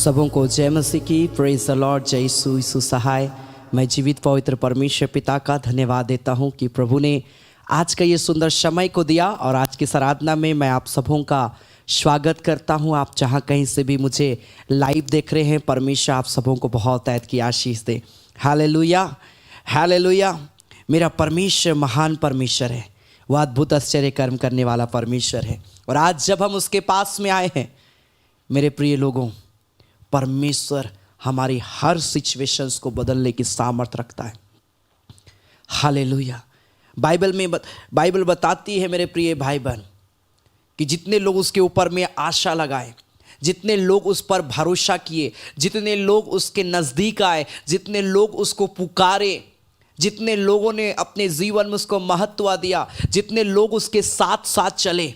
सबों को जय मसीह की। Praise the Lord. जय यीशु सहाय। मैं जीवित पवित्र परमेश्वर पिता का धन्यवाद देता हूं कि प्रभु ने आज का ये सुंदर समय को दिया और आज की आराधना में मैं आप सबों का स्वागत करता हूं। आप जहां कहीं से भी मुझे लाइव देख रहे हैं, परमेश्वर आप सबों को बहुत ऐत की आशीष दे। Hallelujah, hallelujah. मेरा परमेश्वर महान परमेश्वर है, वह अद्भुत आश्चर्य कर्म करने वाला परमेश्वर है। और आज जब हम उसके पास में आए हैं, मेरे प्रिय लोगों, परमेश्वर हमारी हर सिचुएशंस को बदलने की सामर्थ रखता है। हालेलुया। बाइबल बताती है मेरे प्रिय भाई बहन कि जितने लोग उसके ऊपर में आशा लगाए, जितने लोग उस पर भरोसा किए, जितने लोग उसके नज़दीक आए, जितने लोग उसको पुकारे, जितने लोगों ने अपने जीवन में उसको महत्व दिया, जितने लोग उसके साथ साथ चले,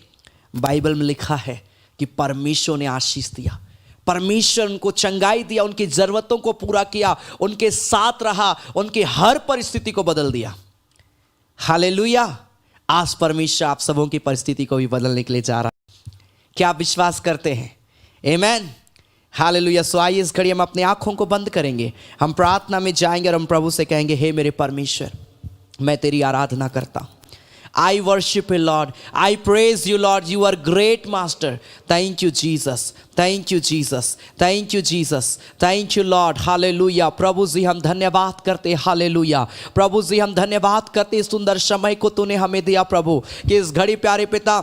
बाइबल में लिखा है कि परमेश्वर ने आशीष दिया, परमेश्वर उनको चंगाई दिया, उनकी ज़रूरतों को पूरा किया, उनके साथ रहा, उनकी हर परिस्थिति को बदल दिया। हालेलुया। आज परमेश्वर आप सबों की परिस्थिति को भी बदलने के लिए जा रहा है। क्या आप विश्वास करते हैं? आमीन। हालेलुया। सो आइए इस घड़ी हम अपनी आंखों को बंद करेंगे, हम प्रार्थना में जाएंगे और हम प्रभु से कहेंगे, हे मेरे परमेश्वर, मैं तेरी आराधना करता हूँ। I worship you, Lord. I praise you, Lord. You are great master. Thank you, Jesus. Thank you, Jesus. Thank you, Jesus. Thank you, Lord. Hallelujah. प्रभु जी हम धन्यवाद करते, हालेलुया। प्रभु जी हम धन्यवाद करते इस सुंदर समय को तूने हमें दिया प्रभु, कि इस घड़ी प्यारे पिता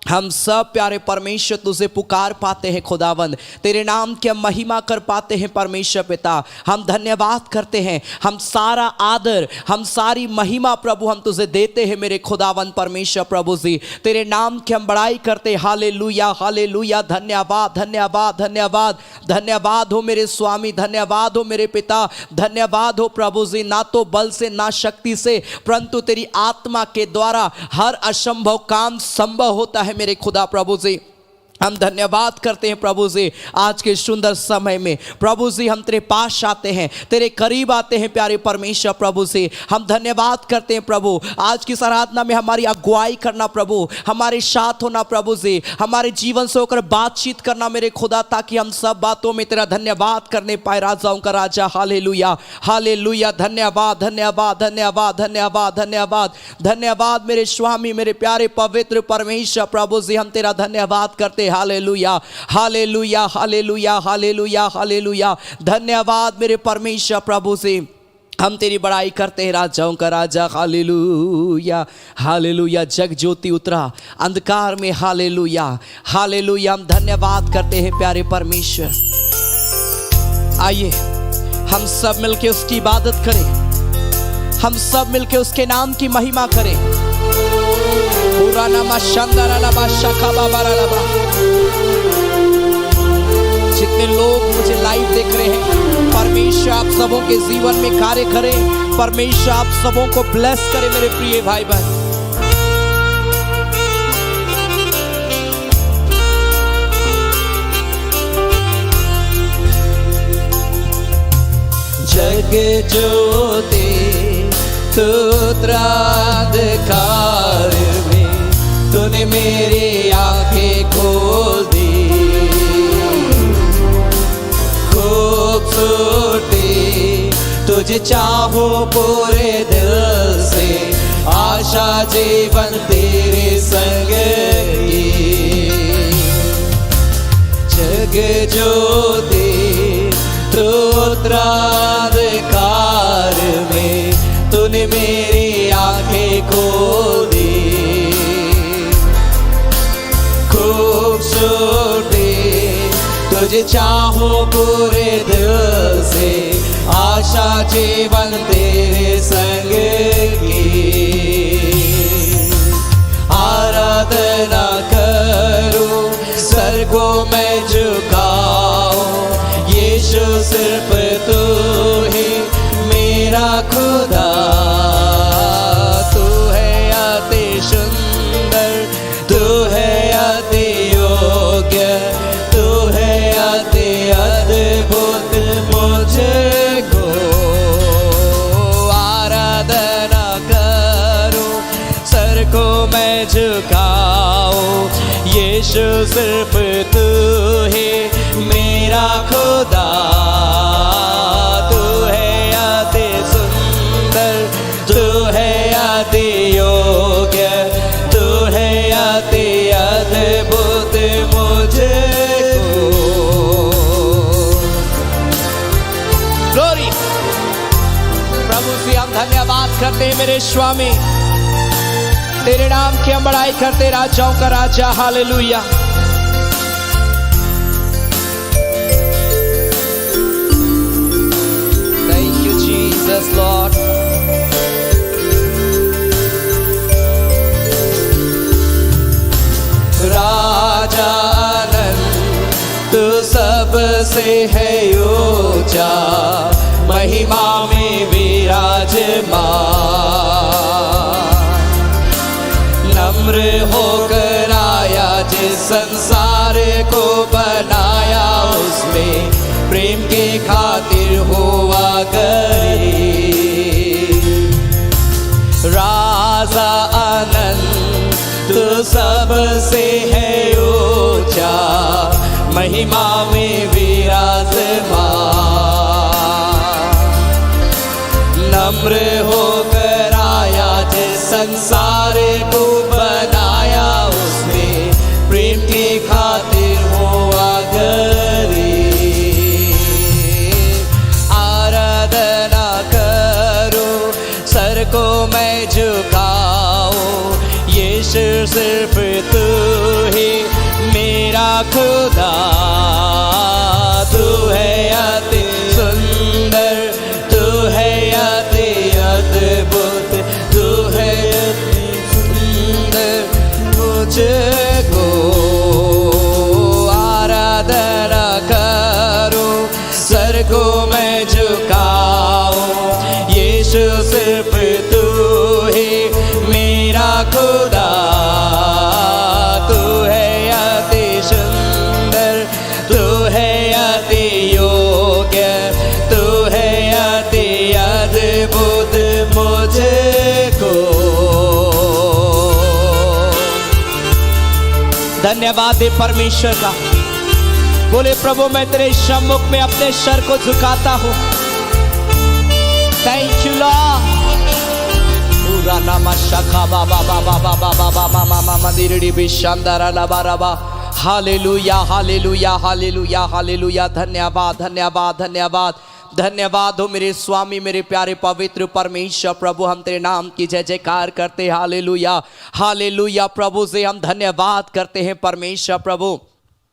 हम सब प्यारे परमेश्वर तुझे पुकार पाते हैं खुदावंद, तेरे नाम की हम महिमा कर पाते हैं परमेश्वर पिता। हम धन्यवाद करते हैं, हम सारा आदर, हम सारी महिमा प्रभु हम तुझे देते हैं मेरे खुदावंद परमेश्वर प्रभु जी। तेरे नाम की हम बड़ाई करते हैं। Hallelujah, hallelujah. धन्यवाद, धन्यवाद, धन्यवाद, धन्यवाद हो मेरे स्वामी, धन्यवाद हो मेरे पिता, धन्यवाद हो प्रभु जी। ना तो बल से ना शक्ति से, परंतु तेरी आत्मा के द्वारा हर असंभव काम संभव होता है मेरे खुदा प्रभु जी। हम धन्यवाद करते हैं प्रभु जी, आज के सुंदर समय में प्रभु जी हम तेरे पास आते हैं, तेरे करीब आते हैं प्यारे परमेश्वर प्रभु जी। हम धन्यवाद करते हैं प्रभु, आज की आराधना में हमारी अगुवाई करना प्रभु, हमारे साथ होना प्रभु जी, हमारे जीवन से होकर बातचीत करना मेरे खुदा, ताकि हम सब बातों में तेरा धन्यवाद करने पाए, राजाओं का राजा। Hallelujah, hallelujah. धन्यवाद, धन्यवाद, धन्यवाद, धन्यवाद, धन्यवाद, धन्यवाद मेरे स्वामी, मेरे प्यारे पवित्र परमेश्वर प्रभु जी। हम तेरा धन्यवाद करते। Hallelujah, hallelujah, hallelujah, hallelujah, hallelujah. धन्यवाद मेरे परमेश्वर प्रभु से, हम तेरी बड़ाई करते हैं, राजाओं का राजा। Hallelujah, hallelujah. जग ज्योति उतरा अंधकार में। Hallelujah, hallelujah. हम धन्यवाद करते हैं प्यारे परमेश्वर। आइए हम सब मिलके उसकी इबादत करें, हम सब मिलके उसके नाम की महिमा करें। जितने लोग मुझे लाइव देख रहे हैं, परमेश्वर आप सबों के जीवन में कार्य करे, परमेश्वर आप सबों को ब्लेस करे मेरे प्रिय भाई बहन। जग ज्योति अंधकार में तूने मेरी आंखें खोल दी, खूबसूरती तुझे चाहो पूरे दिल से, आशा जीवन तेरे संग की। जग ज्योति तू अंधकार में तूने मेरी आंखें खोल दी, खूबसूरती तुझे चाहो पूरे दिल से, आशा जीवन तेरे संग की। आराधना करूं, सर को मैं झुकाऊं, यीशु सिर्फ तू ही मेरा खुदा। तू है अति सुंदर, तू है अति योग्य, तू है अति अद्भुत मुझको। आराधना करूं, सर को मैं झुकाऊं, यीशु सिर्फ तू ही मेरा खुदा तू है अति सुंदर, तू है अति योग्य, तू है अति अद्भुत मुझको। ग्लोरी प्रभु से हम धन्यवाद करते हैं मेरे स्वामी, तेरे नाम की हम बड़ाई करते, राजाओं का राजा। Hallelujah. Thank you Jesus lord. राजा अनंत तू सबसे है ऊंचा, महिमा में विराजमान, नम्र होकर आया जिस संसार को बनाया, उसमें प्रेम के खातिर हुआ गरीब। राजा अनंत तू सबसे है ऊंचा, महिमा में विराजमान, नम्र होकर आया जिस संसार को बनाया, उसमें प्रेम के खातिर हुआ गरीब। आराधना करो, सर को मैं झुकाऊं, यीशु सिर्फ तू ही मेरा खुदा, तू है अति सुंदर, तू है अति अद्भुत, तू है अति सुंदर मुझको। आराधना करो, सर को मैं झुकाऊं, यीशु सिर्फ तू ही मेरा खुदा, तू है अति सुंदर, तू है अति योग्य, तू है अति अद्भुत मुझको। धन्यवाद है परमेश्वर का। बोले प्रभु मैं तेरे सम्मुख में अपने सर को झुकाता हूँ। Thank you lord. पूरा नामा शाखा बाबा बाबा बाबा बाबा मामा मामा दिरड़ी बिशांदारा लबाराबा। Hallelujah hallelujah hallelujah hallelujah. धन्यवाद धन्यवाद धन्यवाद धन्यवाद हो मेरे स्वामी, मेरे प्यारे पवित्र परमेश्वर। प्रभु हम तेरे नाम की जय जयकार करते हैं। Hallelujah hallelujah. प्रभु से हम धन्यवाद करते हैं परमेश्वर। प्रभु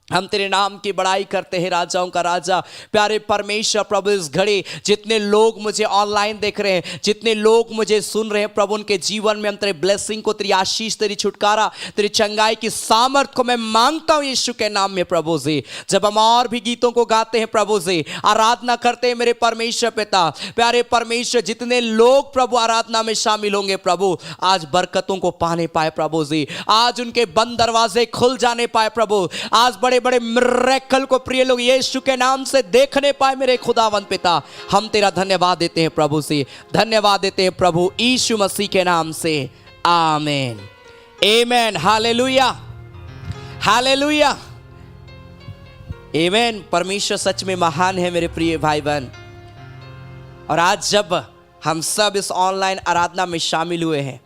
हम तेरे नाम की बड़ाई करते हैं, राजाओं का राजा। प्यारे परमेश्वर प्रभु इस घड़ी जितने लोग मुझे ऑनलाइन देख रहे हैं, जितने लोग मुझे सुन रहे हैं प्रभु, उनके जीवन में हम तेरे ब्लेसिंग को, तेरी आशीष, तेरी छुटकारा, तेरी चंगाई की सामर्थ को मैं मांगता हूं यीशु के नाम में प्रभु जी। जब हम और भी गीतों को गाते हैं प्रभु जी, आराधना करते हैं मेरे परमेश्वर पिता, प्यारे परमेश्वर जितने लोग प्रभु आराधना में शामिल होंगे प्रभु, आज बरकतों को पाने पाए प्रभु जी, आज उनके बंद दरवाजे खुल जाने पाए प्रभु, आज बड़े बड़े मिरेकल को प्रिय लोग यीशु के नाम से देखने पाए मेरे खुदावंद पिता। हम तेरा धन्यवाद देते हैं प्रभु से, धन्यवाद देते हैं प्रभु यीशु मसीह के नाम से। आमीन आमीन। हालेलुया हालेलुया आमीन। परमेश्वर सच में महान है मेरे प्रिय भाई बहन। और आज जब हम सब इस ऑनलाइन आराधना में शामिल हुए हैं,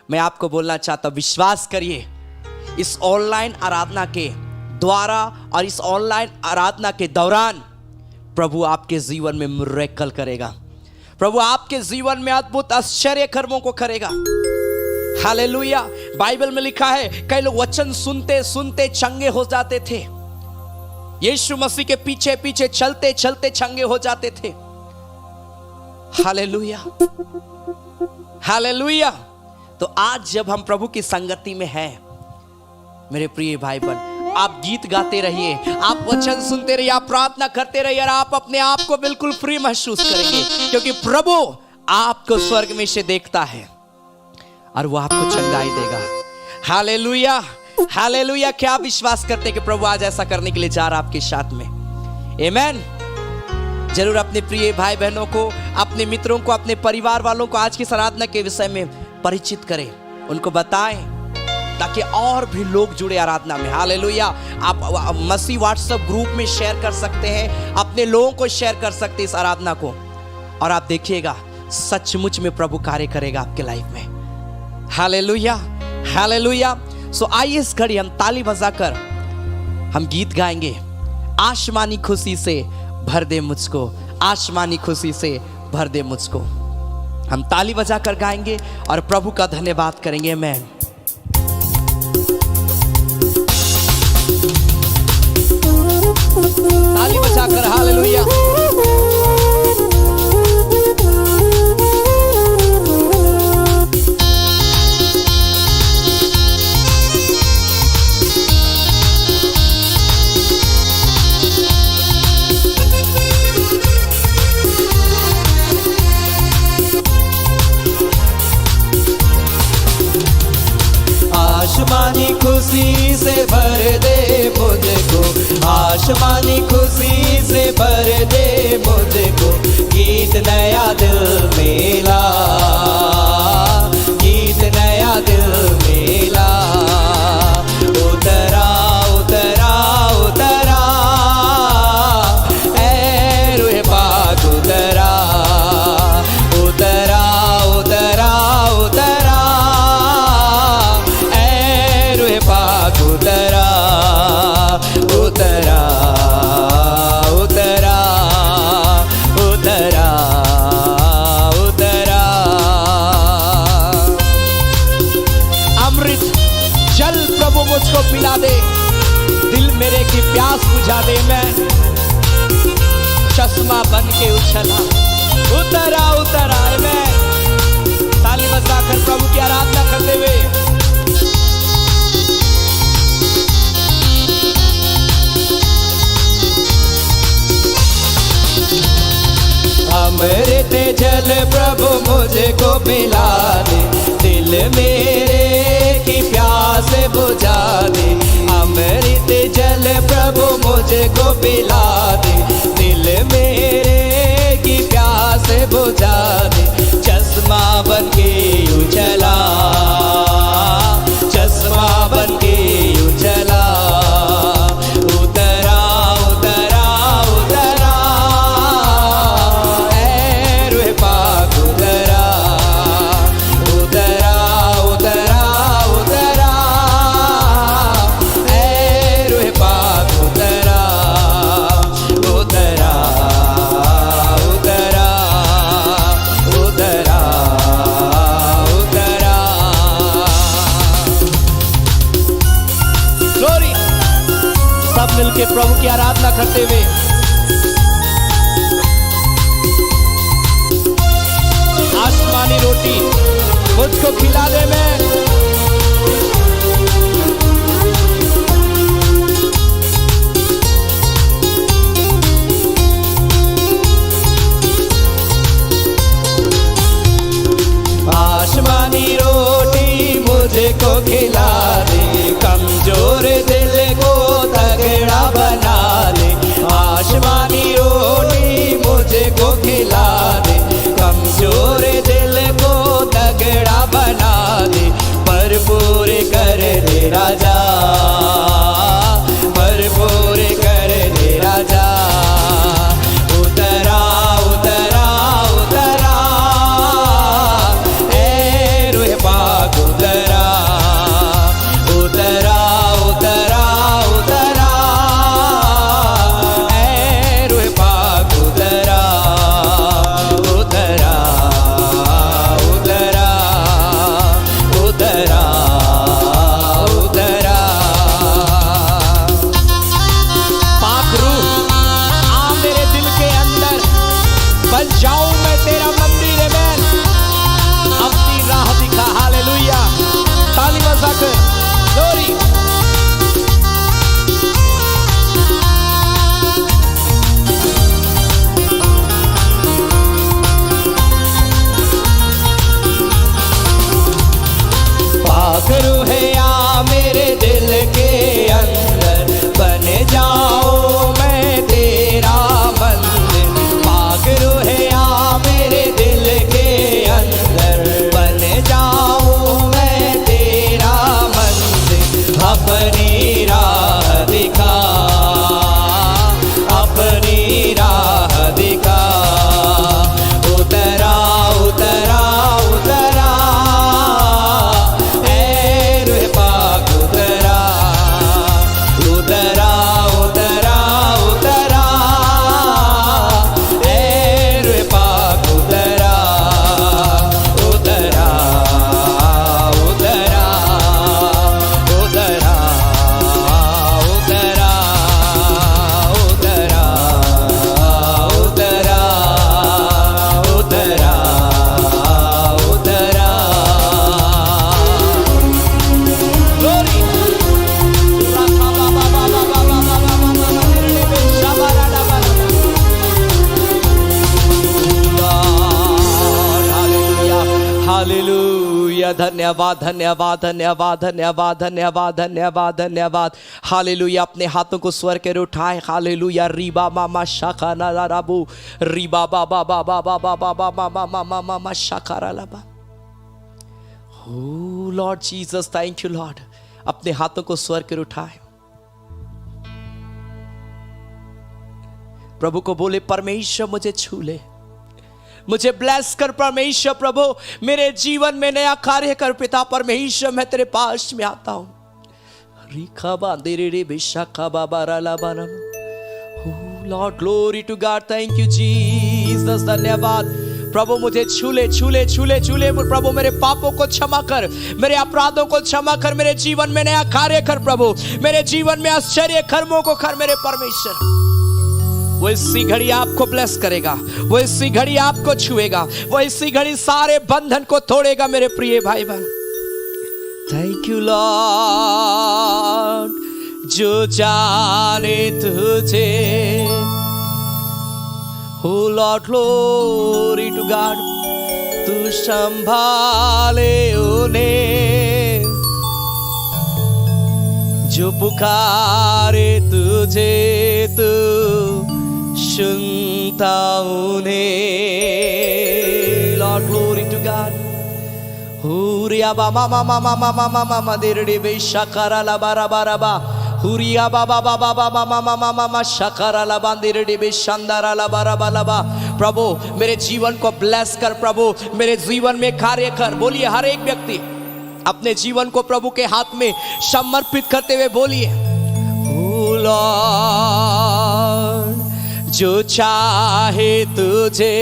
मैं आपको बोलना चाहता हूं, विश्वास करिए इस ऑनलाइन आराधना के द्वारा और इस ऑनलाइन आराधना के दौरान प्रभु आपके जीवन में मिरेकल करेगा। प्रभु आपके जीवन में अद्भुत आश्चर्य कर्मों को करेगा। हालेलुया। बाइबल में लिखा है कई लोग वचन सुनते सुनते चंगे हो जाते थे, यीशु मसीह के पीछे पीछे चलते चलते चंगे हो जाते थे। Hallelujah hallelujah. तो आज जब हम प्रभु की संगति में हैं मेरे प्रिय भाई बहन, आप गीत गाते रहिए, आप वचन सुनते रहिए, आप प्रार्थना करते रहिए और आप अपने आप को बिल्कुल फ्री महसूस करेंगे, क्योंकि प्रभु आपको स्वर्ग में से देखता है और वो आपको चंगाई देगा। Hallelujah hallelujah. क्या आप विश्वास करते हैं कि प्रभु आज ऐसा करने के लिए जा रहा है आपके साथ में? आमीन। जरूर अपने प्रिय भाई बहनों को, अपने मित्रों को, अपने परिवार वालों को आज की आराधना के विषय में परिचित करें, उनको बताएं ताकि और भी लोग जुड़े आराधना में। हालेलुया। आप मसीह व्हाट्सएप ग्रुप में शेयर कर सकते हैं, अपने लोगों को शेयर कर सकते हैं इस आराधना को, और आप देखिएगा सचमुच में प्रभु कार्य करेगा आपके लाइफ में। Hallelujah, hallelujah. सो आइए इस घड़ी हम ताली बजाकर हम गीत गाएंगे, आसमानी खुशी से भर दे मुझको, आसमानी खुशी से भर दे मुझको। हम ताली बजाकर गाएंगे और प्रभु का धन्यवाद करेंगे। आमीन। ताली बजाकर हालेलुया। आसमानी खुशी से भर दे मुझको, आसमानी खुशी से भर दे मुझको, गीत नया दिल मेला, गीत नया दिल मेला। उतरा उतरा उतरा ऐ रूह पाक उतरा, उतरा उतरा उतरा उतरा उतरा उतरा उतरा उतरा। अमृत जल प्रभु मुझको पिला दे, दिल मेरे की प्यास बुझा दे। मैं चश्मा बन के उछला, उतरा उतरा। मैं ताली बजाकर प्रभु की आराधना करते हुए अमृत जल प्रभु मुझको पिला दे, दिल मेरे की प्यास बुझा दे। अमृत जल प्रभु मुझको पिला दे, दिल मेरे की प्यास बुझा दे। चश्मा बन के उछला, चश्मा बन के उछला। उतरा उतरा उतरा ऐ रूह पाक उतरा, उतरा उतरा उतरा ऐ रूह पाक उतरा, उतरा उतरा उतरा उतरा। ग्लोरी। सब मिलके प्रभु की आराधना करते हुए आसमानी रोटी मुझको खिला दे। मैं आसमानी रोटी मुझको खिला दे, कमजोर दिल को तगड़ा बना दे। आसमानी रोटी मुझको खिला दे, कमजोर दिल को तगड़ा बना दे। भरपूर कर दे राजा, भरपूर कर दे राजा। उतरा उतरा उतरा ऐ रूह पाक उतरा, उतरा उतरा उतरा ऐ रूह पाक उतरा, उतरा उतरा उतरा उतरा। अपनी राह दिखा, अपनी राह दिखा। उतरा उतरा उतरा, ऐ रूह पाक उतरा, उतरा उतरा उतरा, ऐ रूह पाक उतरा, उतरा उतरा उतरा उतरा उतरा उतरा उतरा उतरा। Glory. हालेलुया, धन्यवाद धन्यवाद धन्यवाद धन्यवाद धन्यवाद धन्यवाद धन्यवाद। हालेलुया, अपने हाथों को स्वर के उठाए। हालेलुया, रीबा मामा शाखा ना राबू, रीबा बाबा बाबा बाबा बाबा मामा मामा मामा शाखा लाबा। Oh Lord Jesus, thank you Lord। अपने हाथों को स्वर के उठाए, प्रभु को बोले परमेश्वर मुझे छू ले, मुझे ब्लेस कर परमेश्वर। प्रभु मेरे जीवन में नया कार्य कर पिता परमेश्वर, मैं तेरे पास में आता हूं। Lord glory to God, thank you Jesus, धन्यवाद प्रभु। मुझे छूले छूले छूले छूले प्रभु, मेरे पापों को क्षमा कर, मेरे अपराधों को क्षमा कर, मेरे जीवन में नया कार्य कर प्रभु, मेरे जीवन में आश्चर्य कर्मों को कर मेरे परमेश्वर। वो इसी घड़ी आपको ब्लेस करेगा, वो इसी घड़ी आपको छुएगा, वो इसी घड़ी सारे बंधन को तोड़ेगा मेरे प्रिय भाई बहन। थैंक यू लॉर्ड, जो जाने तुझे, हो लॉर्ड ग्लोरी टू गॉड, तू संभाले उन्हें जो पुकारे तुझे, तू सुनता उन्हें। Lord glory to God. हुरिया बाबा मामा मामा मामा मामा देरडे बे शकारा ला बारा बारा बा, हुरिया बाबा बाबा बाबा मामा मामा मामा शकारा ला बांदेरडे बे शानदारा ला बारा बाला बा। प्रभु मेरे जीवन को ब्लेस कर प्रभु, मेरे जीवन में कार्य कर। बोलिए हर एक व्यक्ति अपने जीवन को प्रभु के हाथ में समर्पित करते हुए बोलिए, ओ लॉर्ड जो चाहे तुझे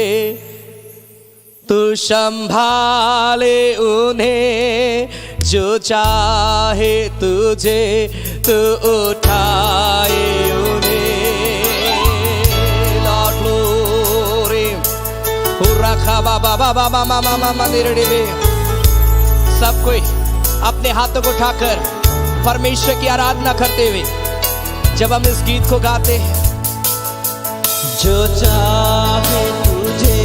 तू संभाले उन्हें, जो चाहे तुझे तू उठाए उन्हें। लॉर्ड ग्लोरी हुर्रा बाबा बाबा मामा मामा मंदिर में सब कोई अपने हाथों को उठाकर परमेश्वर की आराधना करते हुए जब हम इस गीत को गाते हैं, जो चाहे तुझे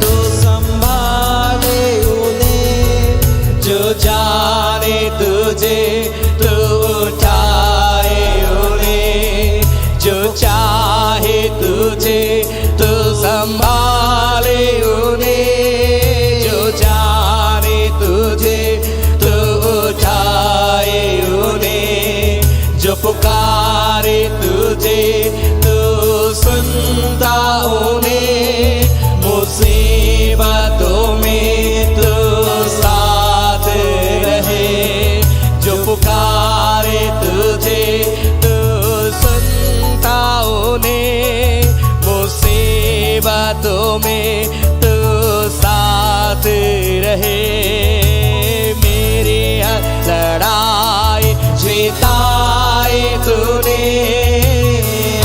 तो संभाले उन्हें, जो जाने तुझे तो उठाए उन्हें, जो चाहे तुझे तो संभाले उन्हें, जो जाने तुझे तो उठाए उन्हें, जो पुकारे तुझे तो सुनता उन्हें, मुसीबतों में तो साथ रहे, जो पुकारे तुझे तो सुनता उन्हें, मुसीबतों में तो साथ रहे। मेरी हर लड़ाई जीताए तूने,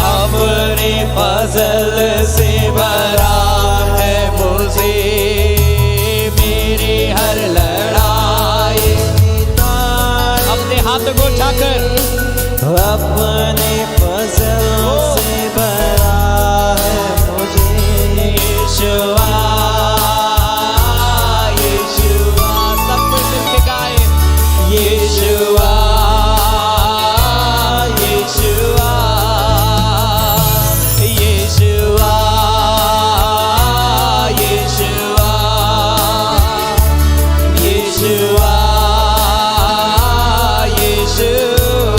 अपने फजल से भरा है मुझे। मेरी हर लड़ाई अपने हाथ को उठाकर अपने फजल से भरा है मुझे। यीशुआ यीशुआ, सब कुछ मिलके गाए, यीशुआ यीशुआ यीशुआ यीशुआ यीशुआ यीशुआ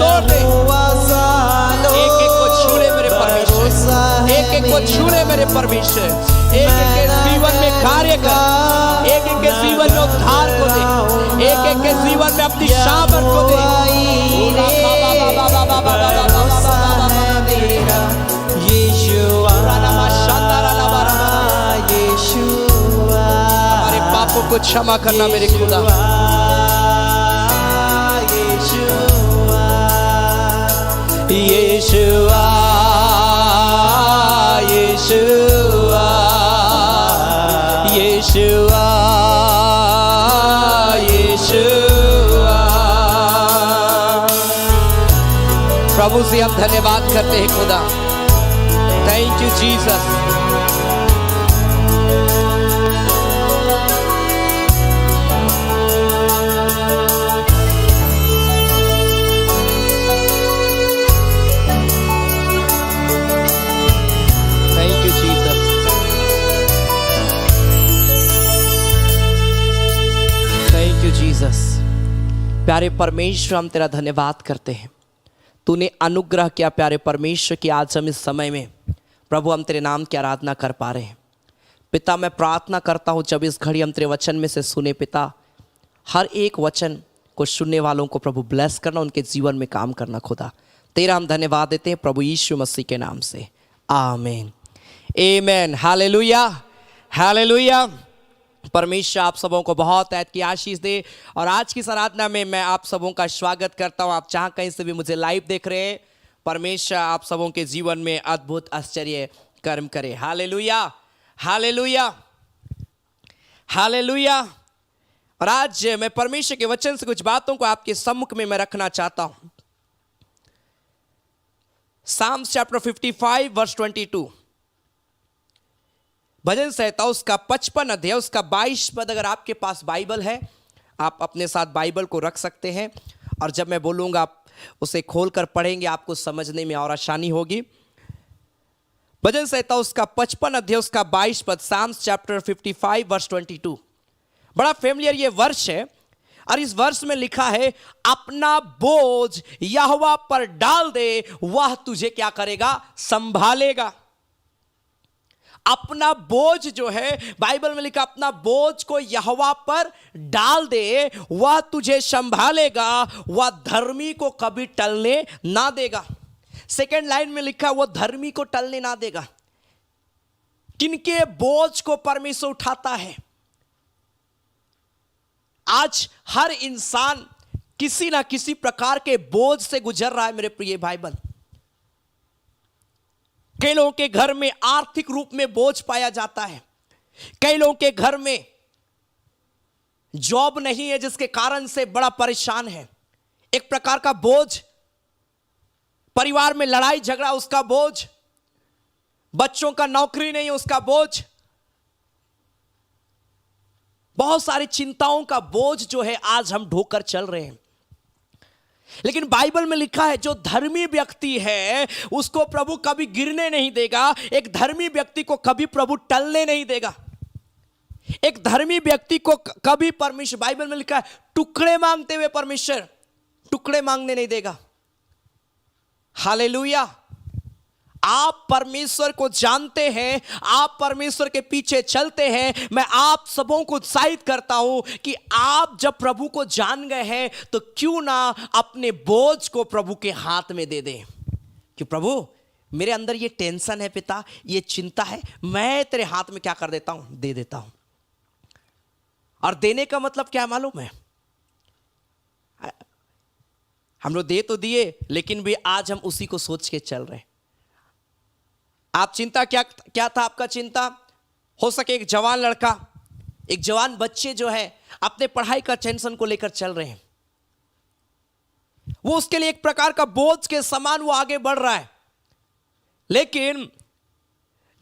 तोड़ दे। एक एक को छू ले मेरे परमेश्वर, एक एक को छू ले मेरे परमेश्वर, एक एक के जीवन में कार्य कर, एक एक के जीवन में उद्धार को दे, एक एक के जीवन में अपनी शामत को दे। हमारे पापों को क्षमा करना मेरे खुदा। यीशुआ यीशुआ यीशुआ यीशुआ। प्रभु से हम धन्यवाद करते हैं खुदा। Thank you Jesus. जीसस। प्यारे परमेश्वर, हम तेरा धन्यवाद करते हैं, तूने अनुग्रह किया प्यारे परमेश्वर कि आज हम इस समय में प्रभु हम तेरे नाम की आराधना कर पा रहे हैं। पिता, मैं प्रार्थना करता हूँ जब इस घड़ी हम तेरे वचन में से सुने पिता, हर एक वचन को सुनने वालों को प्रभु ब्लेस करना, उनके जीवन में काम करना खुदा। तेरा हम धन्यवाद देते हैं प्रभु यीशु मसीह के नाम से, आमीन आमीन। Hallelujah hallelujah. परमेश्वर आप सबों को बहुत ऐत की आशीष दे। और आज की आराधना में मैं आप सबों का स्वागत करता हूं। आप जहां कहीं से भी मुझे लाइव देख रहे हैं, परमेश्वर आप सबों के जीवन में अद्भुत आश्चर्य कर्म करे। Hallelujah hallelujah hallelujah. और आज मैं परमेश्वर के वचन से कुछ बातों को आपके सम्मुख में मैं रखना चाहता हूं। साम्स चैप्टर 55 वर्स 22, भजन संहिता उसका 55 अध्याय उसका 22 पद। अगर आपके पास बाइबल है, आप अपने साथ बाइबल को रख सकते हैं, और जब मैं बोलूँगा आप उसे खोलकर पढ़ेंगे, आपको समझने में और आसानी होगी। भजन संहिता उसका 55 अध्याय उसका 22 पद, साम्स चैप्टर 55 वर्स 22। बड़ा फेमिलियर ये वर्ष है, और इस वर्ष में लिखा है, अपना बोझ यहोवा पर डाल दे, वह तुझे क्या करेगा, संभालेगा। अपना बोझ जो है, बाइबल में लिखा, अपना बोझ को यहोवा पर डाल दे, वह तुझे संभालेगा, वह धर्मी को कभी टलने ना देगा। सेकेंड लाइन में लिखा, वह धर्मी को टलने ना देगा। किनके बोझ को परमेश्वर उठाता है? आज हर इंसान किसी ना किसी प्रकार के बोझ से गुजर रहा है मेरे प्रिय भाई बहन। कई लोगों के घर में आर्थिक रूप में बोझ पाया जाता है। कई लोगों के घर में जॉब नहीं है, जिसके कारण से बड़ा परेशान है। एक प्रकार का बोझ, परिवार में लड़ाई झगड़ा उसका बोझ, बच्चों का नौकरी नहीं उसका बोझ, बहुत सारी चिंताओं का बोझ जो है आज हम ढोकर चल रहे हैं। लेकिन बाइबल में लिखा है, जो धर्मी व्यक्ति है उसको प्रभु कभी गिरने नहीं देगा। एक धर्मी व्यक्ति को कभी प्रभु टलने नहीं देगा। एक धर्मी व्यक्ति को कभी परमेश्वर, बाइबल में लिखा है, टुकड़े मांगते हुए परमेश्वर टुकड़े मांगने नहीं देगा। हालेलुया। आप परमेश्वर को जानते हैं, आप परमेश्वर के पीछे चलते हैं। मैं आप सबों को उत्साहित करता हूं कि आप जब प्रभु को जान गए हैं तो क्यों ना अपने बोझ को प्रभु के हाथ में दे दें। कि प्रभु, मेरे अंदर ये टेंशन है पिता, ये चिंता है, मैं तेरे हाथ में क्या कर देता हूं, दे देता हूं। और देने का मतलब क्या मालूम है? हम लोग दे तो दिए, लेकिन भी आज हम उसी को सोच के चल रहे हैं। आप चिंता क्या था आपका चिंता? हो सके एक जवान लड़का, एक जवान बच्चे जो है अपने पढ़ाई का टेंशन को लेकर चल रहे हैं। वो उसके लिए एक प्रकार का बोझ के समान वो आगे बढ़ रहा है। लेकिन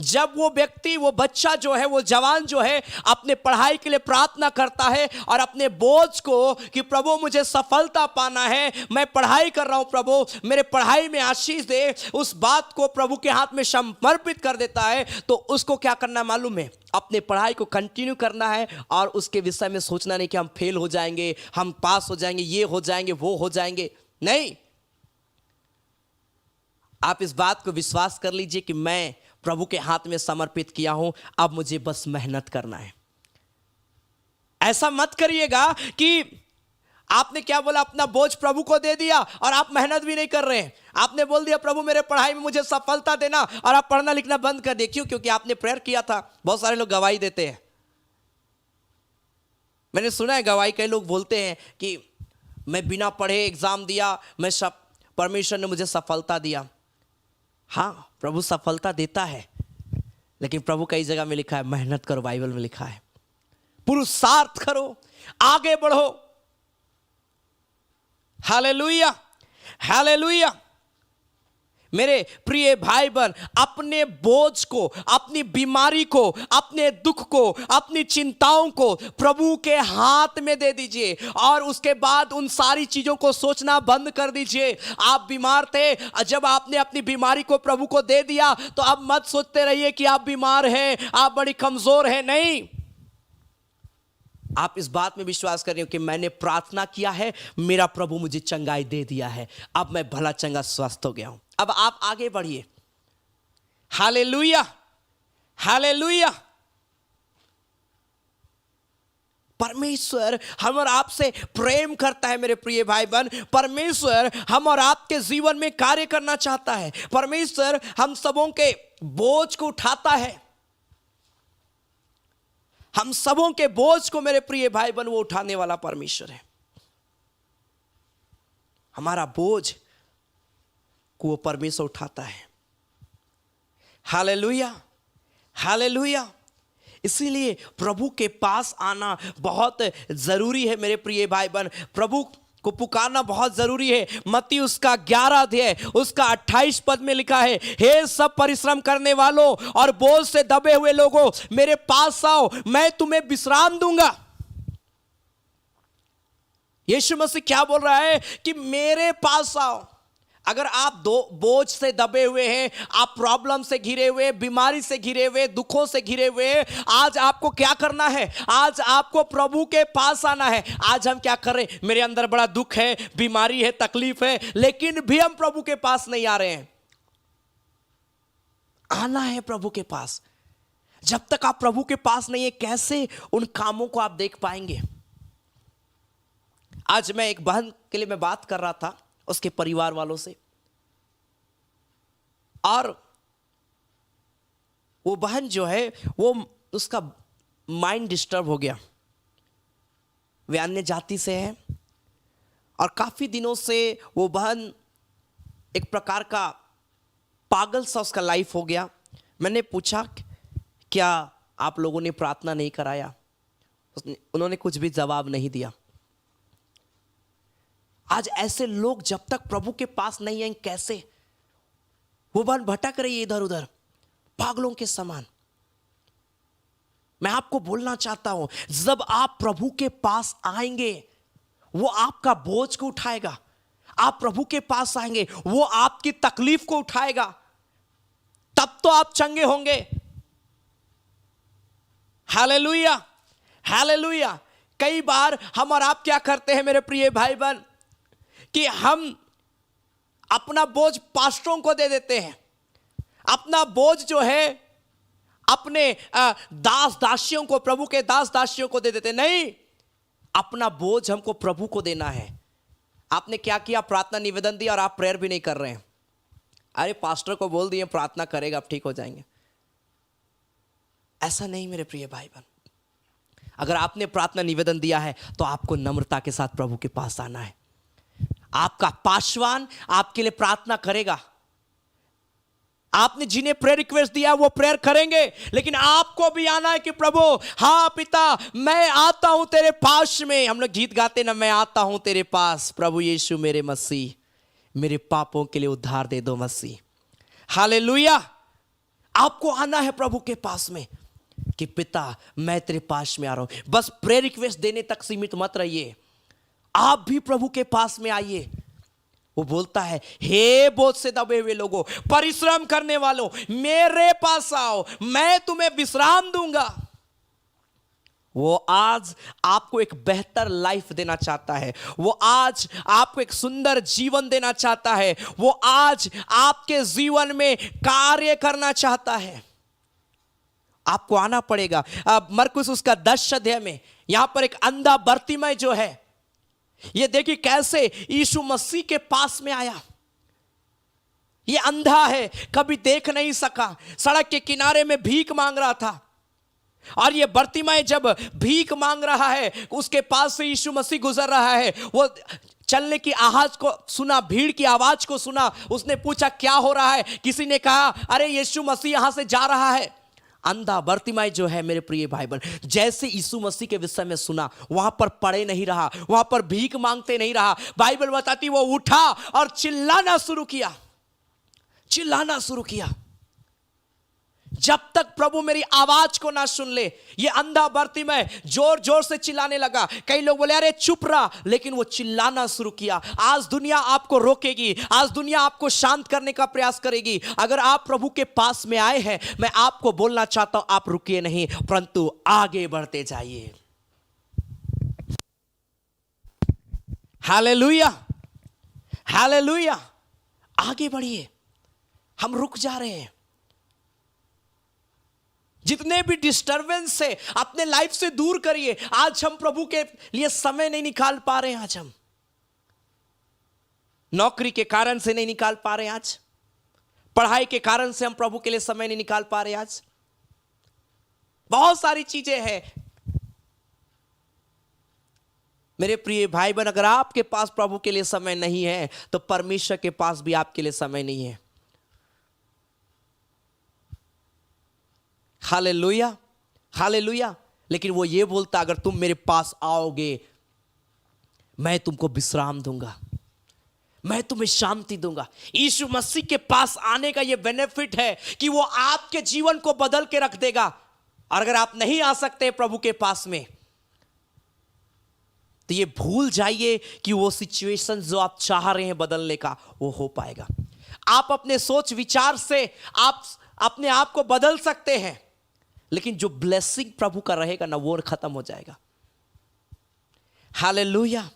जब वो व्यक्ति, वो बच्चा जो है, वो जवान जो है अपने पढ़ाई के लिए प्रार्थना करता है और अपने बोझ को कि प्रभु मुझे सफलता पाना है, मैं पढ़ाई कर रहा हूं, प्रभु मेरे पढ़ाई में आशीष दे, उस बात को प्रभु के हाथ में समर्पित कर देता है, तो उसको क्या करना मालूम है? अपने पढ़ाई को कंटिन्यू करना है और उसके विषय में सोचना नहीं कि हम फेल हो जाएंगे, हम पास हो जाएंगे, ये हो जाएंगे, वो हो जाएंगे। नहीं, आप इस बात को विश्वास कर लीजिए कि मैं प्रभु के हाथ में समर्पित किया हूं, अब मुझे बस मेहनत करना है। ऐसा मत करिएगा कि आपने क्या बोला, अपना बोझ प्रभु को दे दिया और आप मेहनत भी नहीं कर रहे हैं। आपने बोल दिया प्रभु मेरे पढ़ाई में मुझे सफलता देना, और आप पढ़ना लिखना बंद कर दिए। क्यों? क्योंकि आपने प्रेयर किया था। बहुत सारे लोग गवाही देते हैं, मैंने सुना है गवाही, कई लोग बोलते हैं कि मैं बिना पढ़े एग्जाम दिया, मैं परमेश्वर ने मुझे सफलता दिया। हाँ, प्रभु सफलता देता है, लेकिन प्रभु कई जगह में लिखा है मेहनत करो। बाइबल में लिखा है पुरुषार्थ करो, आगे बढ़ो। Hallelujah, hallelujah. मेरे प्रिय भाई बहन, अपने बोझ को, अपनी बीमारी को, अपने दुख को, अपनी चिंताओं को प्रभु के हाथ में दे दीजिए, और उसके बाद उन सारी चीजों को सोचना बंद कर दीजिए। आप बीमार थे, जब आपने अपनी बीमारी को प्रभु को दे दिया तो अब मत सोचते रहिए कि आप बीमार हैं, आप बड़ी कमजोर हैं। नहीं, आप इस बात में विश्वास करें कि मैंने प्रार्थना किया है, मेरा प्रभु मुझे चंगाई दे दिया है, अब मैं भला चंगा स्वस्थ हो गया हूं। अब आप आगे बढ़िए। Hallelujah, hallelujah. परमेश्वर हम और आपसे प्रेम करता है मेरे प्रिय भाई बहन। परमेश्वर हम और आपके जीवन में कार्य करना चाहता है। परमेश्वर हम सबों के बोझ को उठाता है। हम सबों के बोझ को मेरे प्रिय भाई बहन वो उठाने वाला परमेश्वर है। हमारा बोझ को वो परमेश्वर उठाता है। Hallelujah, hallelujah. इसीलिए प्रभु के पास आना बहुत जरूरी है मेरे प्रिय भाई बहन। प्रभु को पुकारना बहुत जरूरी है। मत्ती उसका 11 अध्याय उसका 28 पद में लिखा है, हे सब परिश्रम करने वालों और बोझ से दबे हुए लोगों, मेरे पास आओ, मैं तुम्हें विश्राम दूंगा। यीशु मसीह क्या बोल रहा है कि मेरे पास आओ। अगर आप बोझ से दबे हुए हैं, आप प्रॉब्लम से घिरे हुए, बीमारी से घिरे हुए, दुखों से घिरे हुए, आज आपको क्या करना है? आज आपको प्रभु के पास आना है। आज हम क्या कर रहे हैं? मेरे अंदर बड़ा दुख है, बीमारी है, तकलीफ है, लेकिन भी हम प्रभु के पास नहीं आ रहे हैं। आना है प्रभु के पास। जब तक आप प्रभु के पास नहीं है, कैसे उन कामों को आप देख पाएंगे? आज मैं एक बहन के लिए मैं बात कर रहा था, उसके परिवार वालों से, और वो बहन जो है वो उसका माइंड डिस्टर्ब हो गया। वे अन्य जाति से है और काफी दिनों से वो बहन एक प्रकार का पागल सा उसका लाइफ हो गया। मैंने पूछा क्या आप लोगों ने प्रार्थना नहीं कराया? उन्होंने कुछ भी जवाब नहीं दिया। आज ऐसे लोग जब तक प्रभु के पास नहीं आएंगे, कैसे? वो बहन भटक रही है इधर उधर पागलों के समान। मैं आपको बोलना चाहता हूं, जब आप प्रभु के पास आएंगे वो आपका बोझ को उठाएगा। आप प्रभु के पास आएंगे वो आपकी तकलीफ को उठाएगा, तब तो आप चंगे होंगे। Hallelujah, hallelujah. कई बार हम और आप क्या करते हैं मेरे प्रिय भाई बहन कि हम अपना बोझ पास्टरों को दे देते हैं। अपना बोझ जो है अपने दास दासियों को, प्रभु के दास दासियों को दे देते हैं। नहीं, अपना बोझ हमको प्रभु को देना है। आपने क्या किया? प्रार्थना निवेदन दिया और आप प्रेयर भी नहीं कर रहे हैं। अरे पास्टर को बोल दिए प्रार्थना करेगा, आप ठीक हो जाएंगे। ऐसा नहीं मेरे प्रिय भाई बहन। अगर आपने प्रार्थना निवेदन दिया है तो आपको नम्रता के साथ प्रभु के पास आना है। आपका पासवान आपके लिए प्रार्थना करेगा। आपने जिन्हें प्रेयर रिक्वेस्ट दिया वो प्रेयर करेंगे, लेकिन आपको भी आना है कि प्रभु, हाँ पिता, मैं आता हूं तेरे पास में। हम लोग गीत गाते ना, मैं आता हूं तेरे पास, प्रभु यीशु मेरे मसीह, मेरे पापों के लिए उद्धार दे दो मसीह। हालेलुया। आपको आना है प्रभु के पास में कि पिता मैं तेरे पास में आ रहा हूं। बस प्रेयर रिक्वेस्ट देने तक सीमित मत रहिए, आप भी प्रभु के पास में आइए। वो बोलता है, हे बोझ से दबे हुए लोगों, परिश्रम करने वालों, मेरे पास आओ, मैं तुम्हें विश्राम दूंगा। वो आज आपको एक बेहतर लाइफ देना चाहता है। वो आज आपको एक सुंदर जीवन देना चाहता है। वो आज आपके जीवन में कार्य करना चाहता है। आपको आना पड़ेगा। अब मरकुस उसका 10 अध्याय में यहां पर एक अंधा बर्तिमय जो है, ये देखिए कैसे यीशु मसीह के पास में आया। ये अंधा है, कभी देख नहीं सका, सड़क के किनारे में भीख मांग रहा था। और ये बर्तिमय जब भीख मांग रहा है, उसके पास से यीशु मसीह गुजर रहा है। वो चलने की आवाज को सुना, भीड़ की आवाज को सुना। उसने पूछा क्या हो रहा है? किसी ने कहा अरे यीशु मसीह यहां से जा रहा है। अंधा बर्तिमय जो है मेरे प्रिय भाई बहन, जैसे यीशु मसीह के विषय में सुना, वहां पर पड़े नहीं रहा, वहां पर भीख मांगते नहीं रहा। बाइबल बताती वो उठा और चिल्लाना शुरू किया, चिल्लाना शुरू किया। जब तक प्रभु मेरी आवाज को ना सुन ले, ये अंधा बर्तिमय जोर जोर से चिल्लाने लगा। कई लोग बोले अरे चुप रहा, लेकिन वो चिल्लाना शुरू किया। आज दुनिया आपको रोकेगी, आज दुनिया आपको शांत करने का प्रयास करेगी। अगर आप प्रभु के पास में आए हैं, मैं आपको बोलना चाहता हूं, आप रुकिए नहीं, परंतु आगे बढ़ते जाइए। Hallelujah, hallelujah. आगे बढ़िए, हम रुक जा रहे हैं। जितने भी डिस्टरबेंस है अपने लाइफ से दूर करिए। आज हम प्रभु के लिए समय नहीं निकाल पा रहे हैं। आज हम नौकरी के कारण से नहीं निकाल पा रहे हैं, आज पढ़ाई के कारण से हम प्रभु के लिए समय नहीं निकाल पा रहे हैं। आज बहुत सारी चीजें हैं मेरे प्रिय भाई बहन। अगर आपके पास प्रभु के लिए समय नहीं है, तो परमेश्वर के पास भी आपके लिए समय नहीं है। Hallelujah, hallelujah. लेकिन वो ये बोलता अगर तुम मेरे पास आओगे, मैं तुमको विश्राम दूंगा, मैं तुम्हें शांति दूंगा। यीशु मसीह के पास आने का ये बेनिफिट है कि वो आपके जीवन को बदल के रख देगा। और अगर आप नहीं आ सकते प्रभु के पास में, तो ये भूल जाइए कि वो सिचुएशन जो आप चाह रहे हैं बदलने का, वो हो पाएगा। आप अपने सोच विचार से आप अपने आप को बदल सकते हैं, लेकिन जो ब्लेसिंग प्रभु का रहेगा ना, वो खत्म हो जाएगा। हालेलुया।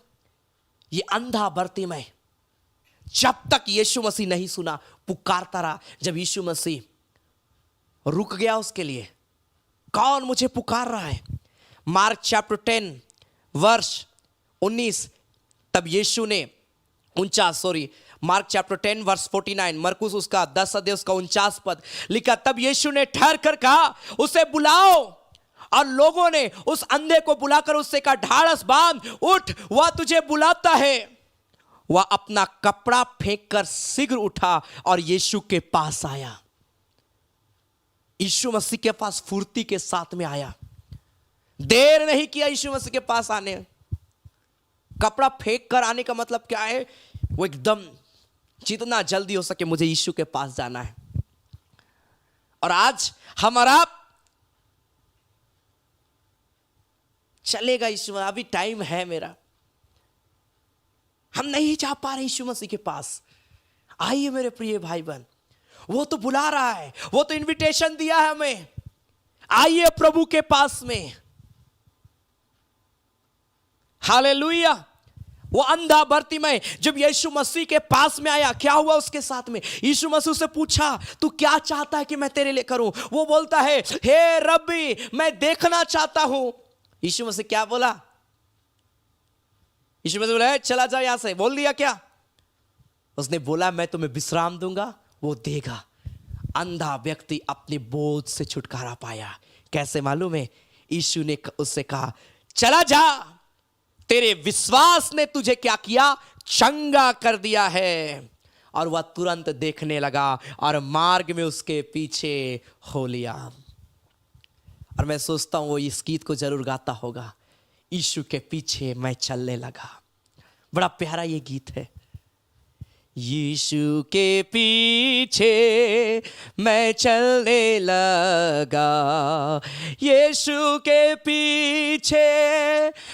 ये अंधा बर्तिमय जब तक यीशु मसीह नहीं सुना, पुकारता रहा। जब यीशु मसीह रुक गया उसके लिए, कौन मुझे पुकार रहा है? मार्क चैप्टर 10 वर्ष 19, तब यीशु ने 49 मार्क चैप्टर 10 वर्स 49, मरकुस उसका 10 अध्याय उसका 49 पद लिखा। तब यीशु ने ठहर कर कहा उसे बुलाओ। और लोगों ने उस अंधे को बुलाकर उससे कहा ढाढ़स बांध, उठ, वह तुझे बुलाता है। वह अपना कपड़ा फेंककर शीघ्र उठा और यीशु के पास आया। यीशु मसीह के पास फुर्ती के साथ में आया, देर नहीं किया यीशु मसीह के पास आने। कपड़ा फेंक कर आने का मतलब क्या है? वो एकदम जितना जल्दी हो सके मुझे यीशु के पास जाना है। और आज हमारा चलेगा यीशु, अभी टाइम है मेरा, हम नहीं जा पा रहे यीशु मसीह के पास। आइए मेरे प्रिय भाई बहन, वो तो बुला रहा है, वो तो इनविटेशन दिया है हमें, आइए प्रभु के पास में। हालेलुया। वो अंधा बर्तिमय जब यीशु मसीह के पास में आया, क्या हुआ उसके साथ में? यीशु मसीह से पूछा तू क्या चाहता है कि मैं तेरे लिए करूं? वो बोलता है हे रब्बी, मैं देखना चाहता हूं। यीशु मसीह क्या बोला? यीशु मसीह बोला चला जाओ यहां से। बोल दिया क्या? उसने बोला मैं तुम्हें विश्राम दूंगा, वो देगा। अंधा व्यक्ति अपने बोझ से छुटकारा पाया। कैसे मालूम है? यीशु ने उससे कहा चला जा, तेरे विश्वास ने तुझे क्या किया? चंगा कर दिया है। और वह तुरंत देखने लगा और मार्ग में उसके पीछे हो लिया। और मैं सोचता हूं वो इस गीत को जरूर गाता होगा, यीशु के पीछे मैं चलने लगा। बड़ा प्यारा ये गीत है। यीशु के पीछे मैं चलने लगा, यीशु के पीछे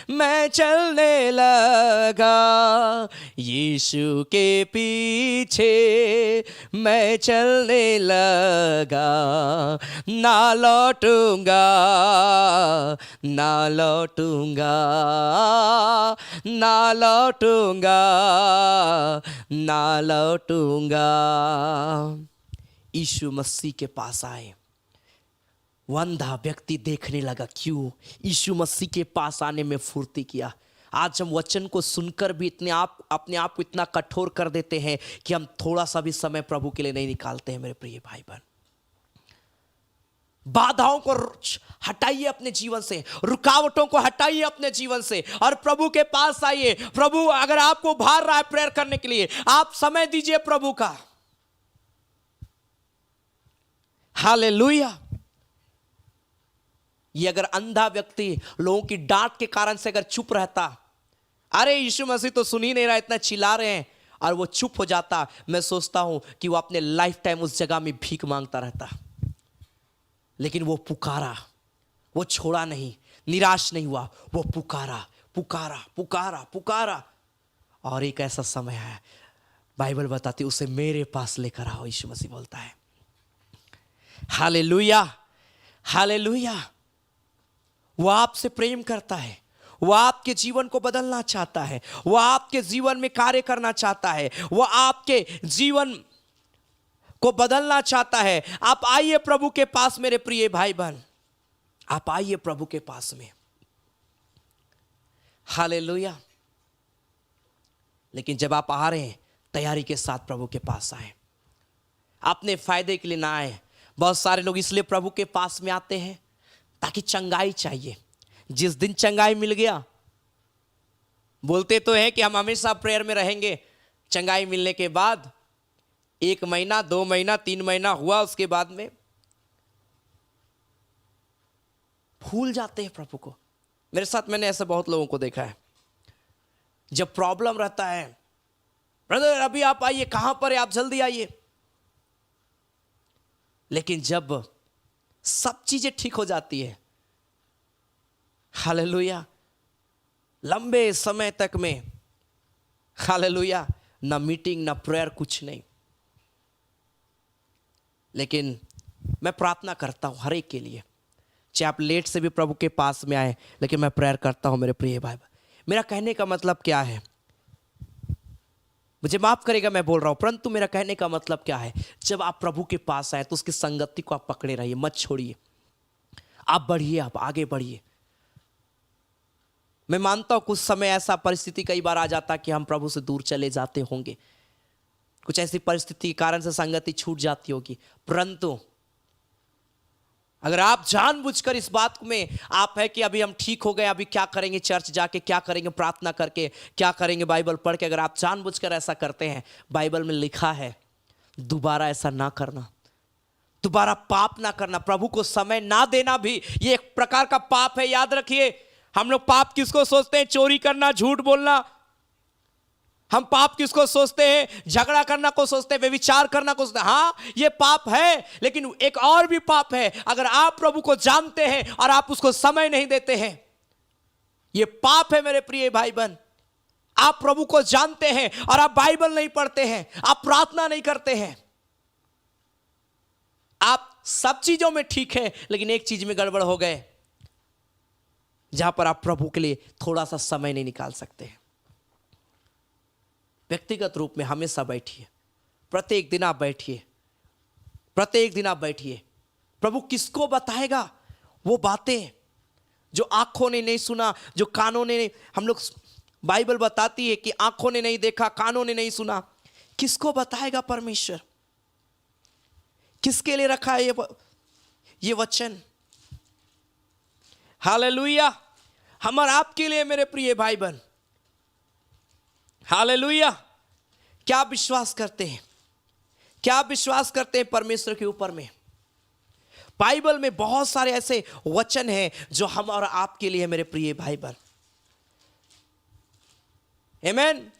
मैं चलने लगा, यीशु के पीछे मैं चलने लगा, ना लौटूंगा, ना लौटूंगा, ना लौटूंगा, ना लौटूंगा। यीशु मसीह के पास आए, वो अंधा व्यक्ति देखने लगा। क्यों? यीशु मसीह के पास आने में फुर्ती किया। आज हम वचन को सुनकर भी अपने आप को इतना कठोर कर देते हैं कि हम थोड़ा सा भी समय प्रभु के लिए नहीं निकालते हैं। मेरे प्रिय भाई बहन, बाधाओं को हटाइए अपने जीवन से, रुकावटों को हटाइए अपने जीवन से और प्रभु के पास आइए। प्रभु अगर आपको उभार रहा है प्रेयर करने के लिए, आप समय दीजिए प्रभु का। हालेलुया। ये अगर अंधा व्यक्ति लोगों की डांट के कारण से अगर चुप रहता, अरे यीशु मसीह तो सुन ही नहीं रहा, इतना चिल्ला रहे हैं, और वो चुप हो जाता, मैं सोचता हूं कि वो अपने लाइफ टाइम उस जगह में भीख मांगता रहता। लेकिन वो पुकारा, वो छोड़ा नहीं, निराश नहीं हुआ, वो पुकारा पुकारा पुकारा पुकारा। और एक ऐसा समय है, बाइबल बताती उसे मेरे पास लेकर आओ, यीशु मसीह बोलता है। Hallelujah, hallelujah. वो आपसे प्रेम करता है, वो आपके जीवन को बदलना चाहता है, वो आपके जीवन में कार्य करना चाहता है, वो आपके जीवन को बदलना चाहता है। आप आइए प्रभु के पास मेरे प्रिय भाई बहन, आप आइए प्रभु के पास में। हालेलुया। लेकिन जब आप आ रहे हैं, तैयारी के साथ प्रभु के पास आए, अपने फायदे के लिए ना आए। बहुत सारे लोग इसलिए प्रभु के पास में आते हैं ताकि चंगाई चाहिए। जिस दिन चंगाई मिल गया, बोलते तो हैं कि हम हमेशा प्रेयर में रहेंगे, चंगाई मिलने के बाद 1 महीना 2 महीना 3 महीना हुआ, उसके बाद में भूल जाते हैं प्रभु को। मेरे साथ मैंने ऐसे बहुत लोगों को देखा है, जब प्रॉब्लम रहता है, ब्रदर अभी आप आइए, कहां पर है आप, जल्दी आइए। लेकिन जब सब चीजें ठीक हो जाती है, हालेलुया, लंबे समय तक में, हालेलुया, ना मीटिंग ना प्रेयर, कुछ नहीं। लेकिन मैं प्रार्थना करता हूं हर एक के लिए, चाहे आप लेट से भी प्रभु के पास में आए, लेकिन मैं प्रेयर करता हूं मेरे प्रिय भाई। मेरा कहने का मतलब क्या है, मुझे माफ करेगा मैं बोल रहा हूं, परंतु मेरा कहने का मतलब क्या है, जब आप प्रभु के पास आए तो उसकी संगति को आप पकड़े रहिए, मत छोड़िए, आप बढ़िए, आप आगे बढ़िए। मैं मानता हूं कुछ समय ऐसा परिस्थिति कई बार आ जाता कि हम प्रभु से दूर चले जाते होंगे, कुछ ऐसी परिस्थिति के कारण से संगति छूट जाती होगी। परंतु अगर आप जानबूझकर इस बात में आप है कि अभी हम ठीक हो गए, अभी क्या करेंगे, चर्च जाके क्या करेंगे, प्रार्थना करके क्या करेंगे, बाइबल पढ़ के, अगर आप जानबूझकर ऐसा करते हैं, बाइबल में लिखा है दोबारा ऐसा ना करना, दोबारा पाप ना करना, प्रभु को समय ना देना भी ये एक प्रकार का पाप है। याद रखिए, हम लोग पाप किसको सोचते हैं? चोरी करना, झूठ बोलना। हम पाप किसको सोचते हैं? झगड़ा करना को सोचते हैं, व्यभिचार करना को सोचते हैं। हाँ, ये पाप है, लेकिन एक और भी पाप है। अगर आप प्रभु को जानते हैं और आप उसको समय नहीं देते हैं, ये पाप है मेरे प्रिय भाई बहन। आप प्रभु को जानते हैं और आप बाइबल नहीं पढ़ते हैं, आप प्रार्थना नहीं करते हैं, आप सब चीजों में ठीक है, लेकिन एक चीज में गड़बड़ हो गए, जहां पर आप प्रभु के लिए थोड़ा सा समय नहीं निकाल सकते हैं। व्यक्तिगत रूप में हमेशा बैठिए, प्रत्येक दिन आप बैठिए, प्रत्येक दिन आप बैठिए। प्रभु किसको बताएगा वो बातें जो आंखों ने नहीं सुना, जो कानों ने नहीं, हम लोग बाइबल बताती है कि आंखों ने नहीं देखा, कानों ने नहीं सुना, किसको बताएगा परमेश्वर? किसके लिए रखा है ये वचन? हालेलुया, हम और आपके लिए मेरे प्रिय भाई बहन। हालेलुया। क्या आप विश्वास करते हैं? क्या आप विश्वास करते हैं परमेश्वर के ऊपर में? बाइबल में बहुत सारे ऐसे वचन हैं जो हम और आपके लिए मेरे प्रिय भाई बहन। आमीन।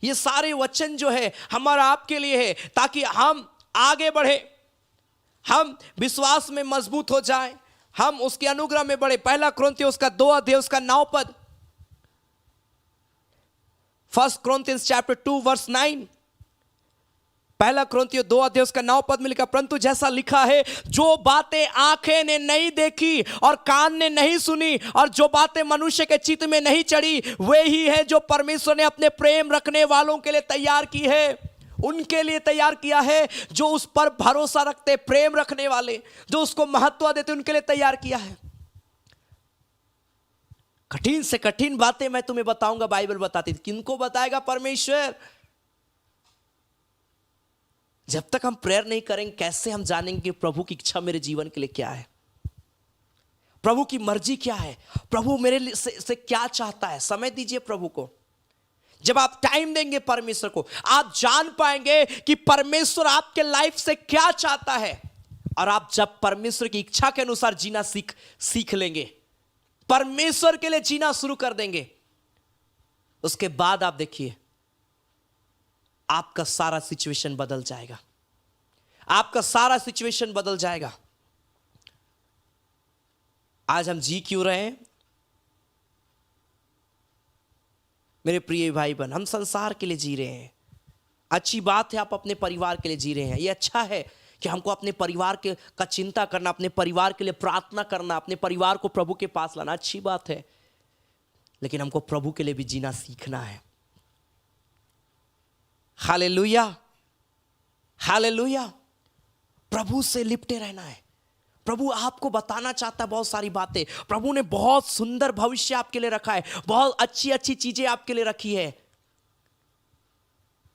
ये सारे वचन जो है हमारा आपके लिए है, ताकि हम आगे बढ़े, हम विश्वास में मजबूत हो जाए, हम उसके अनुग्रह में बढ़े। पहला कुरिन्थियों उसका 2 अध्याय उसका 9 पद, 1 Corinthians chapter 2 verse 9, पहला कुरिन्थियों 2 अध्याय उसका 9 पद में लिखा, परंतु जैसा लिखा है, जो बातें आंखें ने नहीं देखी और कान ने नहीं सुनी और जो बातें मनुष्य के चित्त में नहीं चढ़ी, वे ही है जो परमेश्वर ने अपने प्रेम रखने वालों के लिए तैयार की है। उनके लिए तैयार किया है जो उस पर भरोसा रखते, प्रेम रखने वाले, जो उसको महत्व देते, उनके लिए तैयार किया है। कठिन से कठिन बातें मैं तुम्हें बताऊंगा, बाइबल बताती थी। किनको बताएगा? परमेश्वर। जब तक हम प्रेयर नहीं करेंगे, कैसे हम जानेंगे कि प्रभु की इच्छा मेरे जीवन के लिए क्या है, प्रभु की मर्जी क्या है, प्रभु मेरे से क्या चाहता है। समय दीजिए प्रभु को। जब आप टाइम देंगे परमेश्वर को, आप जान पाएंगे कि परमेश्वर आपके लाइफ से क्या चाहता है। और आप जब परमेश्वर की इच्छा के अनुसार जीना सीख लेंगे, परमेश्वर के लिए जीना शुरू कर देंगे, उसके बाद आप देखिए आपका सारा सिचुएशन बदल जाएगा, आपका सारा सिचुएशन बदल जाएगा। आज हम जी क्यों रहे हैं मेरे प्रिय भाई बहन? हम संसार के लिए जी रहे हैं। अच्छी बात है, आप अपने परिवार के लिए जी रहे हैं। ये अच्छा है कि हमको अपने परिवार का चिंता करना, अपने परिवार के लिए प्रार्थना करना, अपने परिवार को प्रभु के पास लाना, अच्छी बात है। लेकिन हमको प्रभु के लिए भी जीना सीखना है। Hallelujah, hallelujah. प्रभु से लिपटे रहना है। प्रभु आपको बताना चाहता है बहुत सारी बातें। प्रभु ने बहुत सुंदर भविष्य आपके लिए रखा है, बहुत अच्छी अच्छी चीजें आपके लिए रखी है।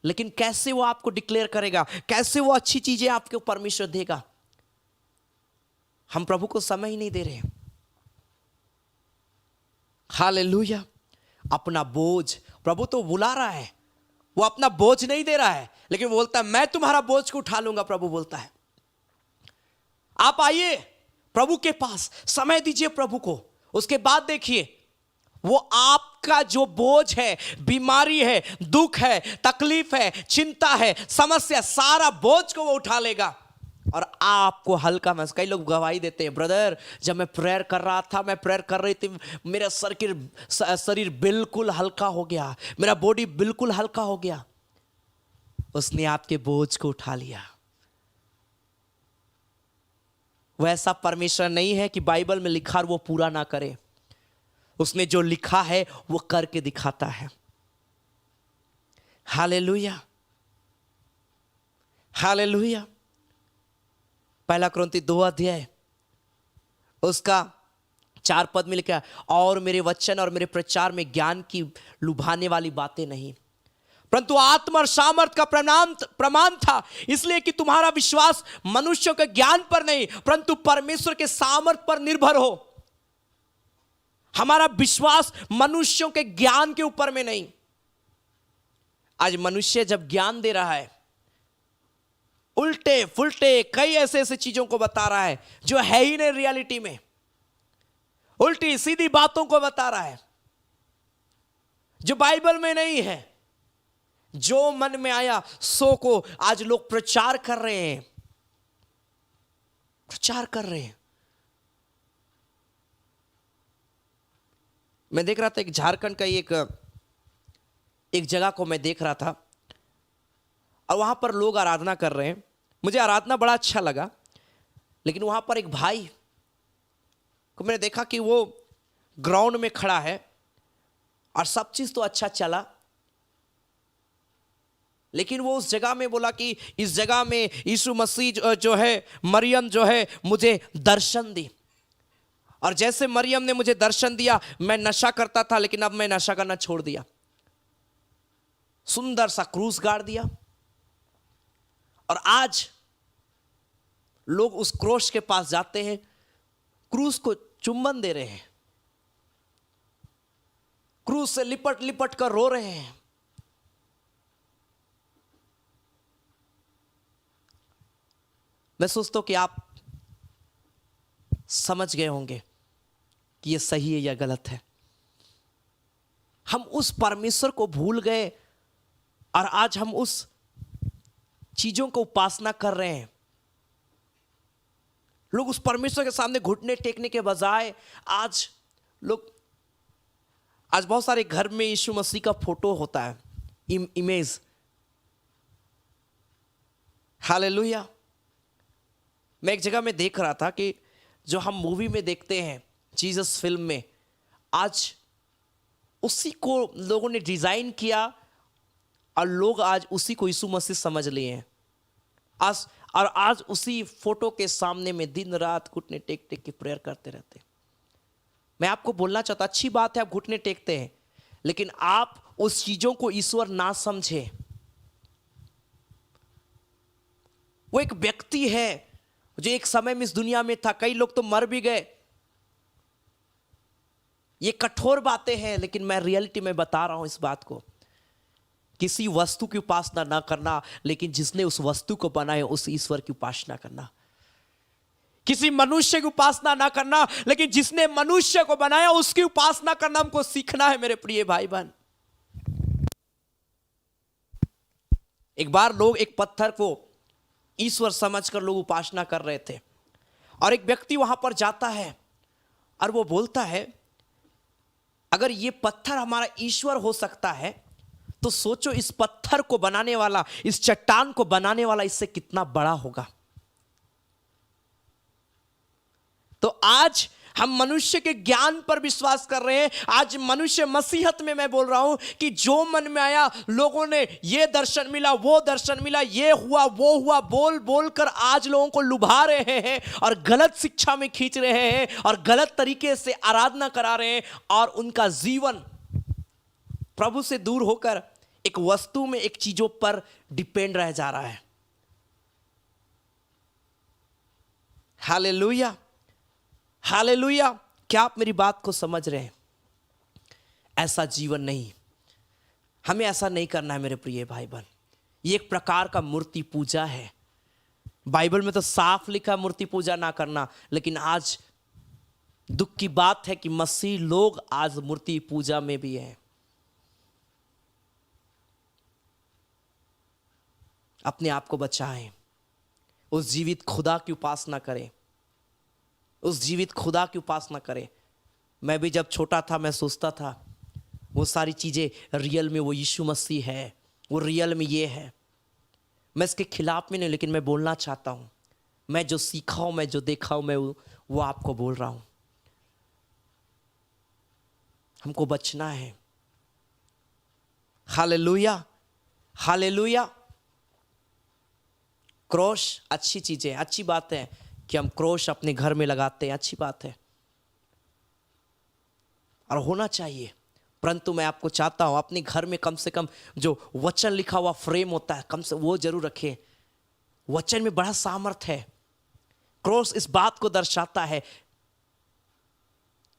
लेकिन कैसे वो आपको डिक्लेयर करेगा, कैसे वो अच्छी चीजें आपको परमेश्वर देगा? हम प्रभु को समय ही नहीं दे रहे। हालेलुया। अपना बोझ, प्रभु तो बुला रहा है, वो अपना बोझ नहीं दे रहा है, लेकिन वो बोलता है मैं तुम्हारा बोझ को उठा लूंगा। प्रभु बोलता है आप आइए प्रभु के पास, समय दीजिए प्रभु को। उसके बाद देखिए वो आपका जो बोझ है, बीमारी है, दुख है, तकलीफ है, चिंता है, समस्या, सारा बोझ को वो उठा लेगा और आपको हल्का महसूस। कई लोग गवाही देते हैं, ब्रदर जब मैं प्रेयर कर रहा था, मैं प्रेयर कर रही थी, मेरा शरीर बिल्कुल हल्का हो गया, मेरा बॉडी बिल्कुल हल्का हो गया। उसने आपके बोझ को उठा लिया। वैसा परमेश्वर नहीं है कि बाइबल में लिखा और वो पूरा ना करे। उसने जो लिखा है वो करके दिखाता है। Hallelujah, hallelujah. पहला कुरिन्थियों 2 अध्याय उसका 4 पद में लिखा, और मेरे वचन और मेरे प्रचार में ज्ञान की लुभाने वाली बातें नहीं, परंतु आत्मा और सामर्थ का प्रमाण था, इसलिए कि तुम्हारा विश्वास मनुष्यों के ज्ञान पर नहीं परंतु परमेश्वर के सामर्थ पर निर्भर हो। हमारा विश्वास मनुष्यों के ज्ञान के ऊपर में नहीं। आज मनुष्य जब ज्ञान दे रहा है, उल्टे फुल्टे कई ऐसे ऐसे चीजों को बता रहा है जो है ही नहीं रियलिटी में, उल्टी सीधी बातों को बता रहा है जो बाइबल में नहीं है। जो मन में आया सो को आज लोग प्रचार कर रहे हैं, प्रचार कर रहे हैं। मैं देख रहा था एक झारखंड का एक जगह को मैं देख रहा था और वहां पर लोग आराधना कर रहे हैं। मुझे आराधना बड़ा अच्छा लगा, लेकिन वहां पर एक भाई को मैंने देखा कि वो ग्राउंड में खड़ा है और सब चीज तो अच्छा चला, लेकिन वो उस जगह में बोला कि इस जगह में यीशु मसीह जो है, मरियम जो है मुझे दर्शन दी, और जैसे मरियम ने मुझे दर्शन दिया, मैं नशा करता था लेकिन अब मैं नशा करना छोड़ दिया। सुंदर सा क्रूस गाड़ दिया और आज लोग उस क्रूस के पास जाते हैं, क्रूस को चुंबन दे रहे हैं, क्रूस से लिपट लिपट कर रो रहे हैं। मैं सोचता हूं कि आप समझ गए होंगे कि यह सही है या गलत है। हम उस परमेश्वर को भूल गए और आज हम उस चीजों को उपासना कर रहे हैं। लोग उस परमेश्वर के सामने घुटने टेकने के बजाय आज बहुत सारे घर में यीशु मसीह का फोटो होता है, इमेज। हालेलुया। मैं एक जगह में देख रहा था कि जो हम मूवी में देखते हैं जीसस फिल्म में, आज उसी को लोगों ने डिजाइन किया और लोग आज उसी को यीशु मसीह समझ लिए हैं। आज उसी फोटो के सामने में दिन रात घुटने टेक टेक के प्रेयर करते रहते हैं। मैं आपको बोलना चाहता, अच्छी बात है आप घुटने टेकते हैं, लेकिन आप उस चीजों को ईश्वर ना समझे। वो एक व्यक्ति है जो एक समय में इस दुनिया में था, कई लोग तो मर भी गए। ये कठोर बातें हैं, लेकिन मैं रियलिटी में बता रहा हूं इस बात को। किसी वस्तु की उपासना ना करना, लेकिन जिसने उस वस्तु को बनाया उस ईश्वर की उपासना करना। किसी मनुष्य की उपासना ना करना, लेकिन जिसने मनुष्य को बनाया उसकी उपासना करना हमको सीखना है मेरे प्रिय भाई बहन। एक बार लोग एक पत्थर को ईश्वर समझकर लोग उपासना कर रहे थे, और एक व्यक्ति वहां पर जाता है और वो बोलता है, अगर ये पत्थर हमारा ईश्वर हो सकता है तो सोचो इस पत्थर को बनाने वाला, इस चट्टान को बनाने वाला इससे कितना बड़ा होगा। तो आज हम मनुष्य के ज्ञान पर विश्वास कर रहे हैं। आज मनुष्य मसीहत में मैं बोल रहा हूं कि जो मन में आया, लोगों ने ये दर्शन मिला, वो दर्शन मिला, ये हुआ, वो हुआ, बोल बोल कर आज लोगों को लुभा रहे हैं और गलत शिक्षा में खींच रहे हैं और गलत तरीके से आराधना करा रहे हैं, और उनका जीवन प्रभु से दूर होकर एक वस्तु में, एक चीजों पर डिपेंड रह जा रहा है। Hallelujah, hallelujah. क्या आप मेरी बात को समझ रहे हैं? ऐसा जीवन नहीं, हमें ऐसा नहीं करना है मेरे प्रिय भाई बहन। ये एक प्रकार का मूर्ति पूजा है। बाइबल में तो साफ लिखा मूर्ति पूजा ना करना, लेकिन आज दुख की बात है कि मसीह लोग आज मूर्ति पूजा में भी हैं। अपने आप को बचाएं, उस जीवित खुदा की उपासना करें, उस जीवित खुदा की उपासना करें। मैं भी जब छोटा था मैं सोचता था वो सारी चीज़ें रियल में वो यीशु मसीह है, वो रियल में ये है। मैं इसके खिलाफ में नहीं, लेकिन मैं बोलना चाहता हूँ, मैं जो सीखा हूँ, मैं जो देखा हूँ, मैं वो आपको बोल रहा हूँ। हमको बचना है। Hallelujah, hallelujah. क्रोश अच्छी चीज है, अच्छी बात है कि हम क्रोश अपने घर में लगाते हैं, अच्छी बात है और होना चाहिए। परंतु मैं आपको चाहता हूं अपने घर में कम से कम जो वचन लिखा हुआ फ्रेम होता है, कम से वो जरूर रखें। वचन में बड़ा सामर्थ है। क्रोस इस बात को दर्शाता है,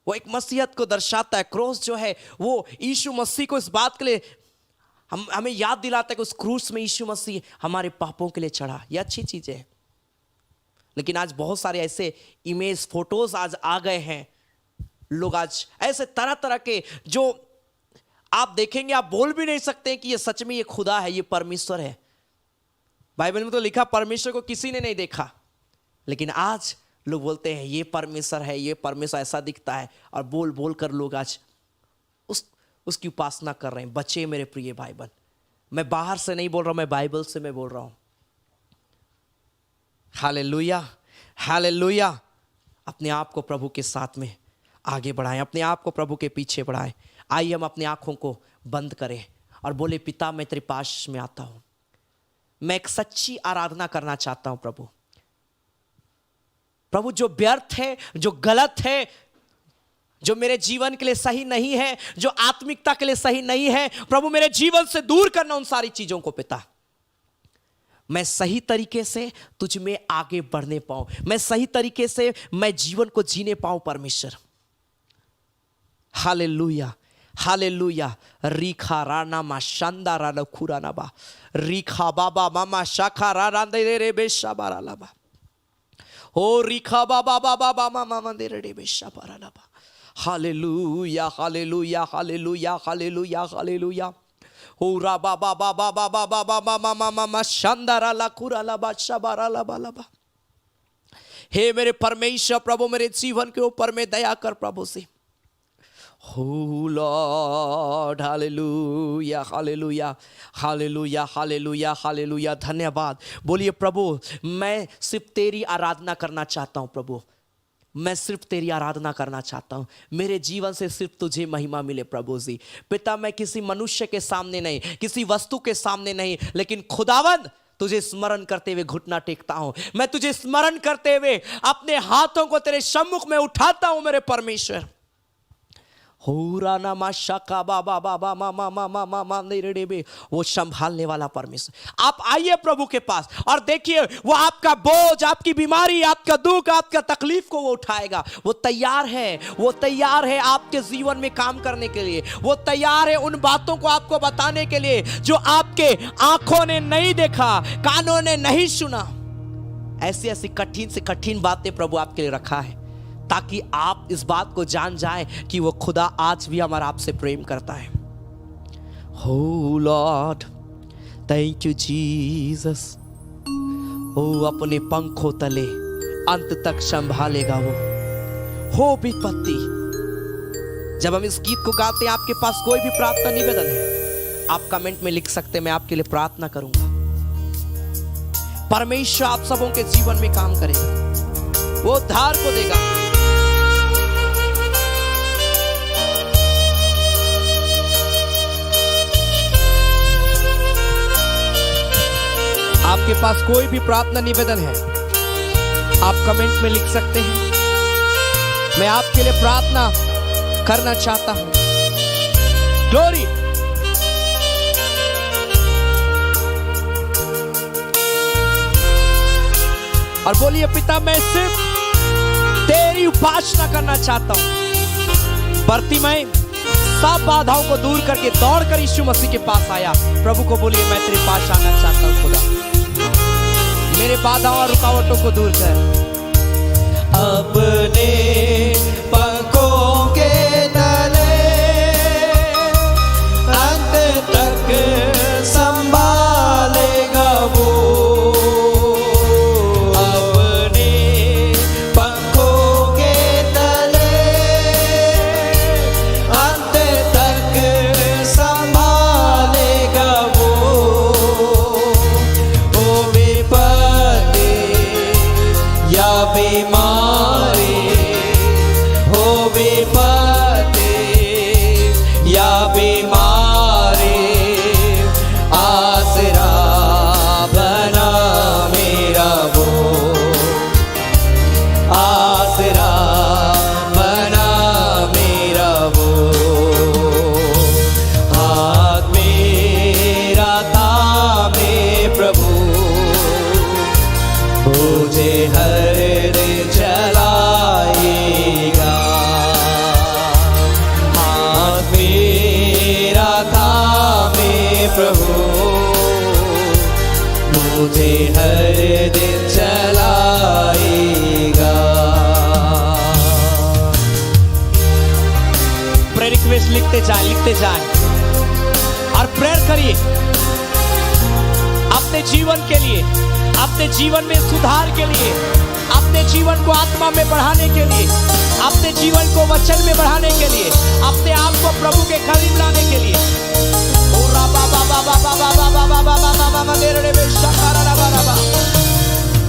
वो एक मसीहत को दर्शाता है। क्रोस जो है वो यीशु मसीह को इस बात के लिए हमें याद दिलाता है कि उस क्रूस में यीशु मसीह हमारे पापों के लिए चढ़ा। ये अच्छी चीज है, लेकिन आज बहुत सारे ऐसे इमेज फोटोज आज आ गए हैं। लोग आज ऐसे तरह तरह के जो आप देखेंगे, आप बोल भी नहीं सकते कि ये सच में ये खुदा है, ये परमेश्वर है। बाइबल में तो लिखा परमेश्वर को किसी ने नहीं देखा, लेकिन आज लोग बोलते हैं ये परमेश्वर है, ये परमेश्वर ऐसा दिखता है, और बोल बोल कर लोग आज उसकी उपासना कर रहे हैं। बच्चे मेरे प्रिय भाई बहन, मैं बाहर से नहीं बोल रहा हूं, मैं बाइबल से मैं बोल रहा हूं। Hallelujah, hallelujah. अपने आप को प्रभु के साथ में आगे बढ़ाएं, अपने आप को प्रभु के पीछे बढ़ाएं। आइए हम अपनी आंखों को बंद करें और बोले, पिता मैं तेरे पास में आता हूं, मैं एक सच्ची आराधना करना चाहता हूं। प्रभु, प्रभु जो व्यर्थ है, जो गलत है, जो मेरे जीवन के लिए सही नहीं है, जो आत्मिकता के लिए सही नहीं है, प्रभु मेरे जीवन से दूर करना उन सारी चीजों को। पिता, मैं सही तरीके से तुझ में आगे बढ़ने पाऊं, मैं सही तरीके से मैं जीवन को जीने पाऊं। परमेश्वर, हालेलुया, हालेलुया। रीखा राना मा शांदा राना खुराना बा, रीखा बाबा मामा शाखा राना दे रे बेशा बाराला बा, ओ रीखा बाबा बाबा मामा मामा दे रे बेशा बाराला बा। Hallelujah, hallelujah, hallelujah, hallelujah, hallelujah. हो रा बा बा बा बा बा बा बा बा मा मा मा मा मा शानदारा ला कुरा ला बा शबारा ला बा ला बा। हे मेरे परमेश्वर प्रभु, मेरे जीवन के ऊपर में दया कर प्रभु से। Oh Lord, hallelujah hallelujah hallelujah hallelujah hallelujah. धन्यवाद। बोलिए प्रभु, मैं सिर्फ तेरी आराधना करना चाहता हूँ प्रभु, मैं सिर्फ तेरी आराधना करना चाहता हूँ। मेरे जीवन से सिर्फ तुझे महिमा मिले प्रभु जी। पिता, मैं किसी मनुष्य के सामने नहीं, किसी वस्तु के सामने नहीं, लेकिन खुदावंद तुझे स्मरण करते हुए घुटना टेकता हूँ। मैं तुझे स्मरण करते हुए अपने हाथों को तेरे सम्मुख में उठाता हूँ मेरे परमेश्वर। होराना माशाका बाबा बाबा मामा मामा मामा नेरेबे, वो संभालने वाला परमेश्वर। आप आइए प्रभु के पास और देखिए, वो आपका बोझ, आपकी बीमारी, आपका दुख, आपका तकलीफ को वो उठाएगा। वो तैयार है, वो तैयार है आपके जीवन में काम करने के लिए। वो तैयार है उन बातों को आपको बताने के लिए जो आपके आंखों ने नहीं देखा, कानों ने नहीं सुना। ऐसी ऐसी कठिन से कठिन बातें प्रभु आपके लिए रखा है, ताकि आप इस बात को जान जाएं कि वो खुदा आज भी हमारा आपसे प्रेम करता है। हो लॉर्ड, थैंक यू जीसस। ओ अपने पंखों तले अंत तक संभालेगा वो। हो विपत्ति। जब हम इस गीत को गाते हैं, आपके पास कोई भी प्रार्थना निवेदन है, आप कमेंट में लिख सकते हैं, मैं आपके लिए प्रार्थना करूंगा। परमेश्वर आप सबों के जीवन में काम करेगा, वो उद्धार को देगा। आपके पास कोई भी प्रार्थना निवेदन है, आप कमेंट में लिख सकते हैं, मैं आपके लिए प्रार्थना करना चाहता हूं। ग्लोरी। और बोलिए, पिता मैं सिर्फ तेरी उपासना करना चाहता हूं। बर्तिमै सब बाधाओं को दूर करके दौड़कर यीशु मसीह के पास आया। प्रभु को बोलिए, मैं तेरे पास आना चाहता हूं खुदा, मेरे बाधाओं और रुकावटों को दूर कर। अपने पंखों के तले अंत तक संभालेगा वो। अपने पंखों के तले अंत तक संभालेगा वो। ओ विपत्ति या बीमारी, हो विपत्ति या बीमारी, आसरा बना मेरा वो। आसरा बना मेरा वो। हाथ मेरा थामे प्रभु, मुझे हर दिन चलाएगा। हाथ मेरा थामे प्रभु, मुझे हर दिन चलाएगा। प्रेयर रिक्वेस्ट लिखते जाएं और प्रेयर करिए अपने जीवन के लिए, अपने जीवन में सुधार के लिए, अपने जीवन को आत्मा में बढ़ाने के लिए, अपने जीवन को वचन में बढ़ाने के लिए, अपने आप को प्रभु के करीब लाने के लिए।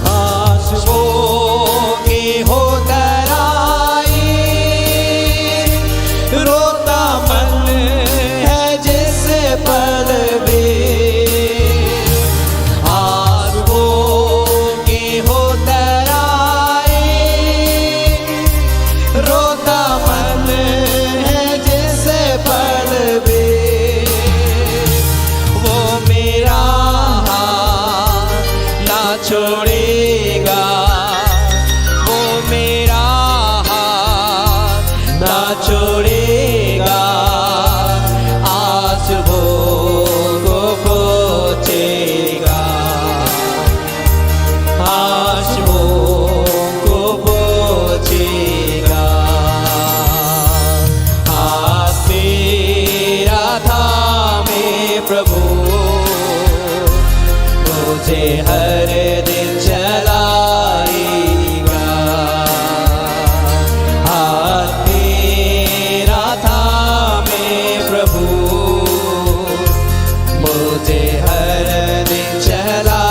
आंसुओं के हो तराई, रोता मन है जिस पल में। आंसुओं के हो तराई, रोता मन है जिस पल में। वो मेरा हाथ ना छोड़ेगा, वो मेरा हाथ ना छोड़ेगा। आंसुओं को पोंछेगा, आंसुओं को पोंछेगा। हाथ मेरा थामे प्रभु, मुझे हर दिन चलाएगा। हाथ मेरा थामे प्रभु, मुझे हर दिन चलाएगा।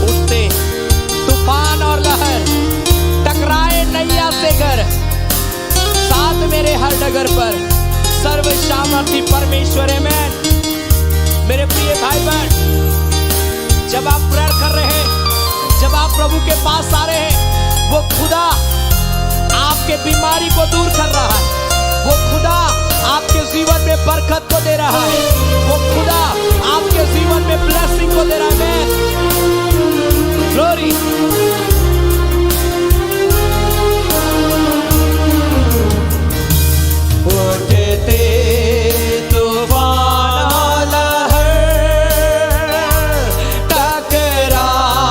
उठते तूफान और लहर, टकराए नैया से घर, साथ मेरे हर डगर पर सर्व सामर्थी परमेश्वर है। मैं मेरे प्रिय भाई बहन, जब आप प्रेयर कर रहे हैं, जब आप प्रभु के पास आ रहे हैं, वो खुदा आपके बीमारी को दूर कर रहा है, वो खुदा आपके जीवन में बरकत को दे रहा है, वो खुदा आपके जीवन में ब्लेसिंग को दे रहा है। ग्लोरी। उठते तूफान लहर, टकराए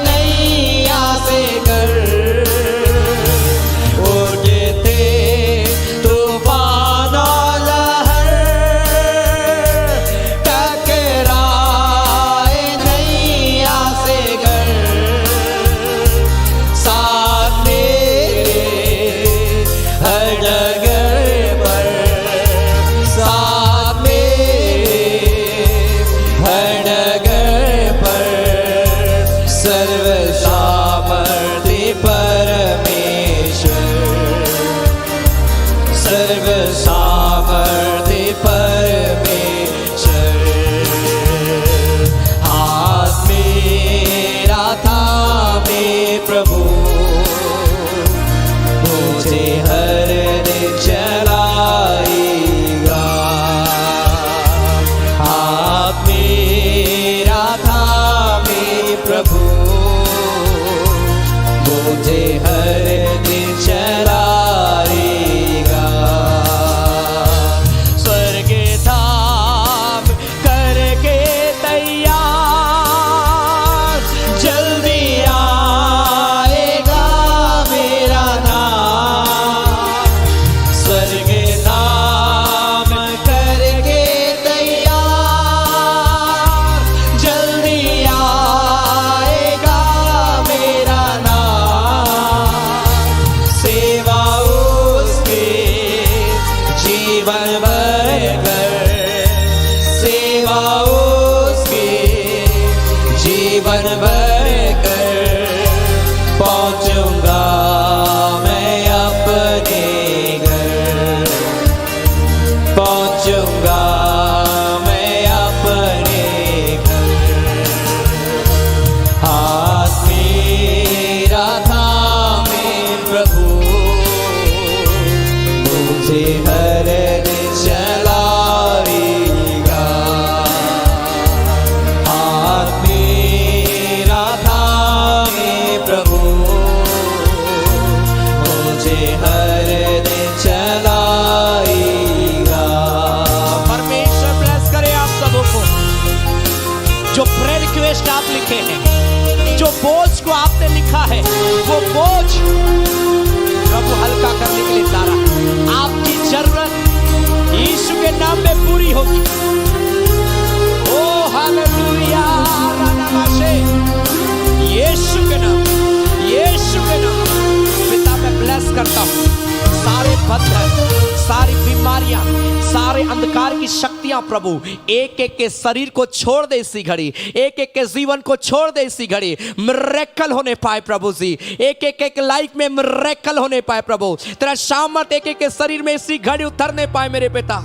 नैया से घर। उठते तूफान लहर, टकराए नैया से घर। साथ मेरे हर डगर पर, साथ मेरे हर डगर पर, सर्व सामर्थी परमेश्वर, सर्व सामर्थी परमेश्वर। हाथ मेरा थामे प्रभु, मुझे हर दिन चलाएगा। हाथ मेरा थामे प्रभु, मुझे हर दिन चलाएगा। स्वर्ग धाम करके तैयार, जल्दी आएगा मेरा नाम। स्वर्ग धाम करके तैयार, जल्दी आएगा मेरा नाम। सेवा उसके जीवन भर कर, सेवा उसके जीवन भर कर, पहुंचूंगा मैं अपने घर, पहुंचूंगा मैं अपने घर। हाथ मेरा थामे प्रभु, मुझे हर दिन चलाएगा। हाथ मेरा थामे प्रभु, मुझे हर दिन चलाएगा। परमेश्वर ब्लेस करे आप सबों को। जो प्रेयर रिक्वेस्ट आप लिखे हैं, जो बोझ को आपने लिखा है, वो बोझ प्रभु हल्का करने के लिए तारा। आपकी जरूरत यीशु के नाम में पूरी होगी। ओ हालेलुया। यीशु के नाम, यीशु के नाम। पिता मैं ब्लेस करता हूँ सारे बंधन, सारी बीमारियां, सारे अंधकार की शक्तियां प्रभु एक एक के शरीर को छोड़ दे इसी घड़ी, एक एक के जीवन को छोड़ दे इसी घड़ी। मिरेकल होने पाए प्रभु जी, एक एक लाइफ में मिरेकल होने पाए प्रभु। तेरा सामर्थ एक एक के शरीर में इसी घड़ी उतरने पाए मेरे पिता।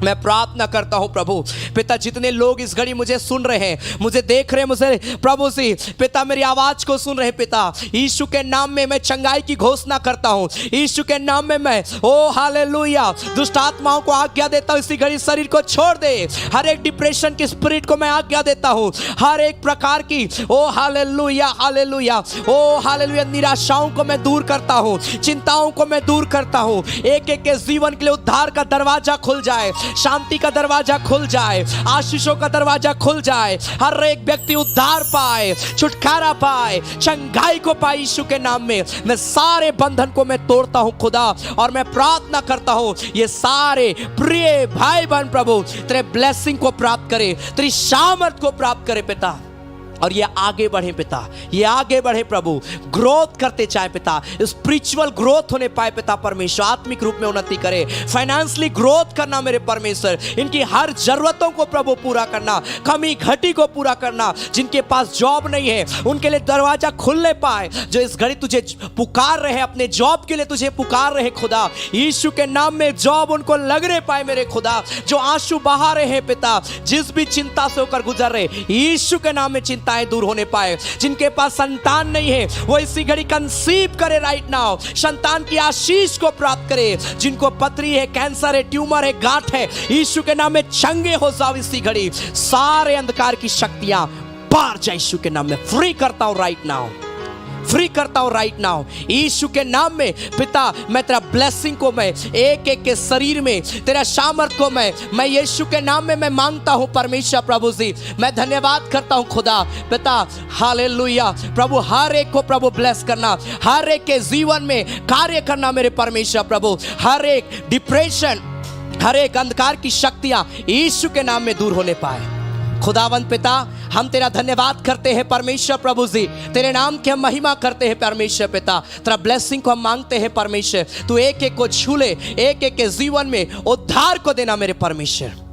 मैं प्रार्थना करता हूं प्रभु पिता, जितने लोग इस घड़ी मुझे सुन रहे हैं, मुझे देख रहे हैं, मुझे प्रभु जी पिता मेरी आवाज को सुन रहे हैं पिता, यीशु के नाम में मैं चंगाई की घोषणा करता हूं। यीशु के नाम में मैं ओ हालेलुया दुष्ट आत्माओं को आज्ञा देता हूं इसी घड़ी शरीर को छोड़ दे। हर एक डिप्रेशन की स्पिरिट को मैं आज्ञा देता हूं, हर एक प्रकार की ओ हालेलुया हालेलुया ओ हालेलुया निराशाओं को मैं दूर करता हूं, चिंताओं को मैं दूर करता हूं। एक एक के जीवन के लिए उद्धार का दरवाजा खुल जाए, शांति का दरवाजा खुल जाए, आशीषों का दरवाजा खुल जाए, हर एक व्यक्ति उद्धार पाए, छुटकारा पाए, चंगाई को पाए यीशु के नाम में। मैं सारे बंधन को मैं तोड़ता हूं खुदा, और मैं प्रार्थना करता हूं ये सारे प्रिय भाई बहन प्रभु तेरे ब्लेसिंग को प्राप्त करे, तेरी सामर्थ को प्राप्त करे पिता, और ये आगे बढ़े पिता, ये आगे बढ़े प्रभु, ग्रोथ करते चाहे पिता, स्पिरिचुअल ग्रोथ होने पाए पिता परमेश्वर, आत्मिक रूप में उन्नति करे, फाइनेंशियली ग्रोथ करना मेरे परमेश्वर, इनकी हर जरूरतों को प्रभु पूरा करना, कमी घटी को पूरा करना, जिनके पास जॉब नहीं है उनके लिए दरवाजा खुलने पाए, जो इस घड़ी तुझे पुकार रहे, अपने जॉब के लिए तुझे पुकार रहे खुदा, यीशु के नाम में जॉब उनको लगने पाए मेरे खुदा, जो आंसू बहा रहे हैं पिता, जिस भी चिंता से होकर गुजर रहे, यीशु के नाम में चिंताएं दूर होने पाए, जिनके पास संतान नहीं है वो इसी घड़ी कंसीव करे राइट नाउ, संतान की आशीष को प्राप्त करे, जिनको पथरी है, कैंसर है, ट्यूमर है, गांठ है, यीशु के नाम में चंगे हो जाओ इसी घड़ी, सारे अंधकार की शक्तियां बाहर जाए यीशु के नाम में, फ्री करता हूं राइट नाउ, फ्री करता हूं राइट नाउ यीशु के नाम में पिता। मैं तेरा ब्लेसिंग को मैं एक एक के शरीर में, तेरा सामर्थ को मैं यीशु के नाम में मैं मांगता हूं परमेश्वर प्रभु जी। मैं धन्यवाद करता हूं खुदा पिता, हालेलुया प्रभु, हर एक को प्रभु ब्लेस करना, हर एक के जीवन में कार्य करना मेरे परमेश्वर प्रभु, हर एक डिप्रेशन, हर एक अंधकार की शक्तियां यीशु के नाम में दूर होने पाए। खुदावंत पिता, हम तेरा धन्यवाद करते हैं परमेश्वर प्रभु जी, तेरे नाम की हम महिमा करते हैं परमेश्वर पिता, तेरा ब्लेसिंग को हम मांगते हैं परमेश्वर, तू एक एक को छू ले, एक एक के जीवन में उद्धार को देना मेरे परमेश्वर।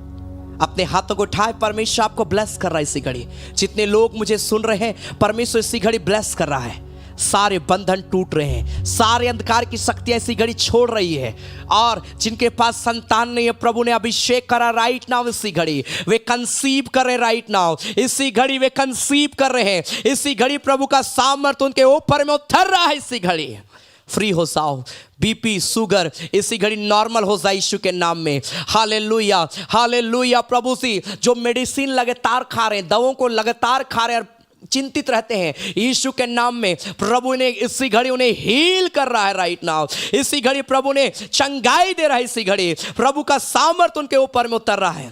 अपने हाथों को उठाए परमेश्वर, आपको ब्लेस कर रहा है इसी घड़ी, जितने लोग मुझे सुन रहे हैं परमेश्वर इसी घड़ी ब्लेस कर रहा है, सारे बंधन टूट रहे हैं, सारे अंधकार की शक्तियां इसी घड़ी छोड़ रही है, और जिनके पास संतान नहीं है प्रभु ने अभिषेक करा राइट नाउ, इसी घड़ी वे कंसीव कर रहे राइट नाउ, इसी घड़ी वे कंसीव कर रहे हैं, इसी घड़ी प्रभु का सामर्थ उनके ऊपर में उतर रहा है, इसी घड़ी फ्री हो जाओ, बीपी शुगर इसी घड़ी नॉर्मल हो जाए यीशु के नाम में। हालेलुया हालेलुया प्रभु जी, जो मेडिसिन लगातार खा रहे हैं, दवाओं को लगातार खा रहे हैं, चिंतित रहते हैं, यीशु के नाम में प्रभु ने इसी घड़ी उन्हें हील कर रहा है राइट नाउ, इसी घड़ी प्रभु ने चंगाई दे रहा है, इसी घड़ी प्रभु का सामर्थ उनके ऊपर में उतर रहा है,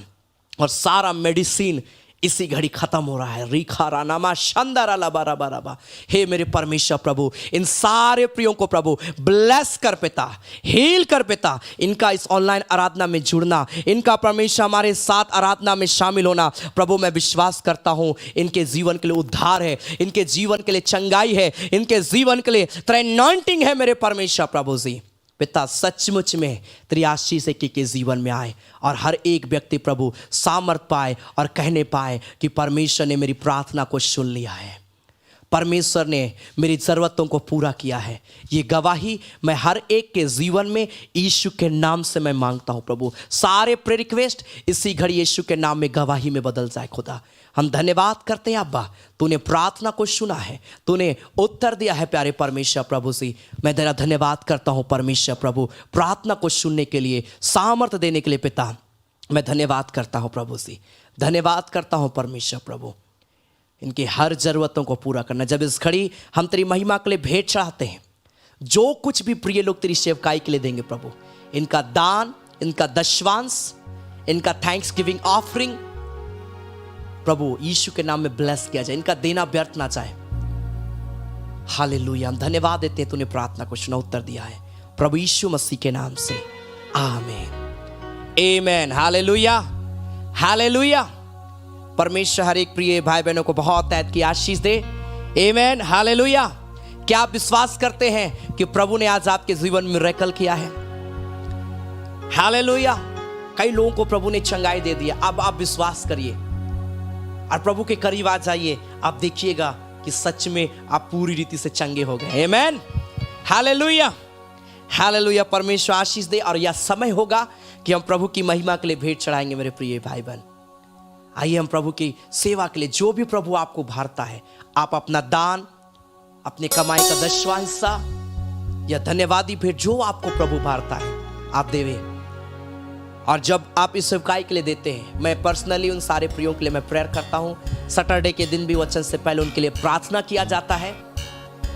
और सारा मेडिसिन इसी घड़ी खत्म हो रहा है। रीखा रानामा शानदारा लाबा राबा राबा। हे मेरे परमेश्वर प्रभु, इन सारे प्रियों को प्रभु ब्लेस कर पिता, हील कर पिता, इनका इस ऑनलाइन आराधना में जुड़ना, इनका परमेश्वर हमारे साथ आराधना में शामिल होना प्रभु, मैं विश्वास करता हूँ इनके जीवन के लिए उद्धार है, इनके जीवन के लिए चंगाई है, इनके जीवन के लिए तेरा अनॉइंटिंग है मेरे परमेश्वर प्रभु जी। पिता सचमुच में तेरी आशीष के जीवन में आए, और हर एक व्यक्ति प्रभु सामर्थ पाए और कहने पाए कि परमेश्वर ने मेरी प्रार्थना को सुन लिया है, परमेश्वर ने मेरी ज़रूरतों को पूरा किया है। ये गवाही मैं हर एक के जीवन में यीशु के नाम से मैं मांगता हूँ प्रभु, सारे प्रे रिक्वेस्ट इसी घड़ी यीशु के नाम में गवाही में बदल जाए खुदा। हम धन्यवाद करते हैं अब्बा, तूने प्रार्थना को सुना है, तूने उत्तर दिया है प्यारे परमेश्वर प्रभु जी। मैं तेरा धन्यवाद करता हूँ परमेश्वर प्रभु, प्रार्थना को सुनने के लिए, सामर्थ देने के लिए पिता, मैं धन्यवाद करता हूँ प्रभु जी, धन्यवाद करता हूँ परमेश्वर प्रभु, इनकी हर ज़रूरतों को पूरा करना। जब इस घड़ी हम तेरी महिमा के लिए भेंट चढ़ाते हैं, जो कुछ भी प्रिय लोग तेरी सेवकाई के लिए देंगे प्रभु, इनका दान, इनका दशवांश, इनका थैंक्स गिविंग ऑफरिंग प्रभु यीशु के नाम में ब्लेस किया जाए, इनका देना व्यर्थ ना जाए। हालेलुया, हम धन्यवाद देते हैं, तूने प्रार्थना को सुना, उत्तर दिया है प्रभु यीशु मसीह के नाम से, आमीन आमीन। Hallelujah hallelujah. परमेश्वर हर एक प्रिय भाई बहनों को बहुत ऐद की आशीष दे, आमीन हालेलुया। क्या आप विश्वास करते हैं कि प्रभु ने आज आपके जीवन में मिरेकल किया है? हालेलुया। कई लोगों को प्रभु ने चंगाई दे दिया, अब आप विश्वास करिए और प्रभु के करीब आ जाइए, आप देखिएगा कि सच में आप पूरी रीति से चंगे हो गए। आमीन हालेलुया हालेलुया। परमेश्वर आशीष दे। और यह समय होगा कि हम प्रभु की महिमा के लिए भेंट चढ़ाएंगे मेरे प्रिय भाई बहन। आइए हम प्रभु की सेवा के लिए, जो भी प्रभु आपको भारता है, आप अपना दान, अपने कमाई का 10वां हिस्सा या धन्यवादी भेंट जो आपको प्रभु भारता है आप देवे। और जब आप इस सेवकाई के लिए देते हैं, मैं पर्सनली उन सारे प्रियों के लिए मैं प्रेयर करता हूँ। सैटरडे के दिन भी वचन से पहले उनके लिए प्रार्थना किया जाता है,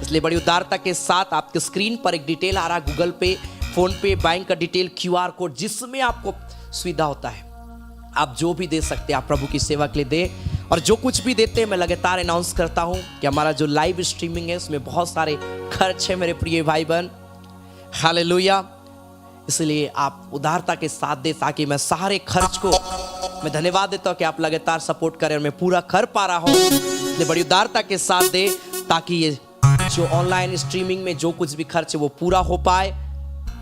इसलिए बड़ी उदारता के साथ आपके स्क्रीन पर एक डिटेल आ रहा है, गूगल पे, फोन पे, बैंक का डिटेल, QR कोड, जिसमें आपको सुविधा होता है। आप जो भी दे सकते हैं आप प्रभु की सेवा के लिए दे, और जो कुछ भी देते हैं मैं लगातार अनाउंस करता हूं कि हमारा जो लाइव स्ट्रीमिंग है उसमें बहुत सारे खर्च है मेरे प्रिय भाई बहन, हालेलुया। इसलिए आप उदारता के साथ दे ताकि मैं सारे खर्च को मैं धन्यवाद देता हूं कि आप लगातार सपोर्ट करें और मैं पूरा कर पा रहा हूं। इसलिए बड़ी उदारता के साथ दे ताकि ये जो ऑनलाइन स्ट्रीमिंग में जो कुछ भी खर्च है वो पूरा हो पाए,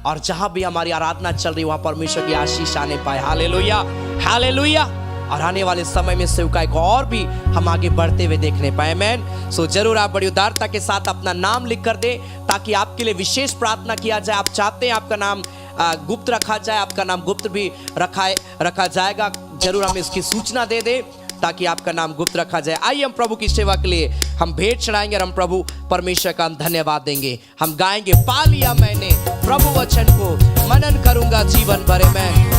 और जहां भी हमारी आराधना चल रही है वहां परमेश्वर की आशीष आने पाए, हालेलुया हालेलुया। और आने वाले समय में सेवकाई को और भी हम आगे बढ़ते हुए देखने पाए, आमीन। सो जरूर आप बड़ी उदारता के साथ अपना नाम लिख कर दे ताकि आपके लिए विशेष प्रार्थना किया जाए। आप चाहते हैं आपका नाम गुप्त रखा जाए, आपका नाम गुप्त भी रखा जाएगा, जरूर हमें इसकी सूचना दे दे ताकि आपका नाम गुप्त रखा जाए। आइए हम प्रभु की सेवा के लिए हम भेंट चढ़ाएंगे और हम प्रभु परमेश्वर का हम धन्यवाद देंगे। हम गाएंगे, पा लिया मैंने प्रभु वचन को, मनन करूंगा जीवन भर में।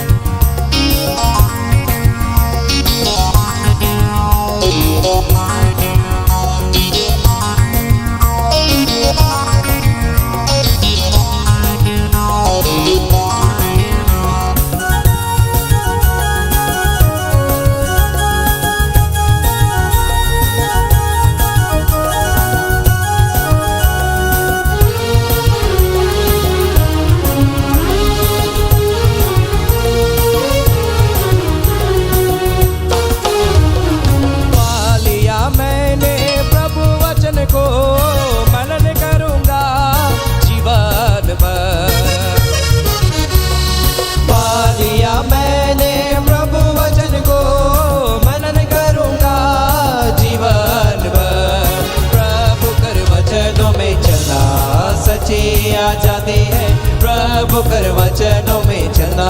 जाते हैं प्रभु कर वचनों में चलना,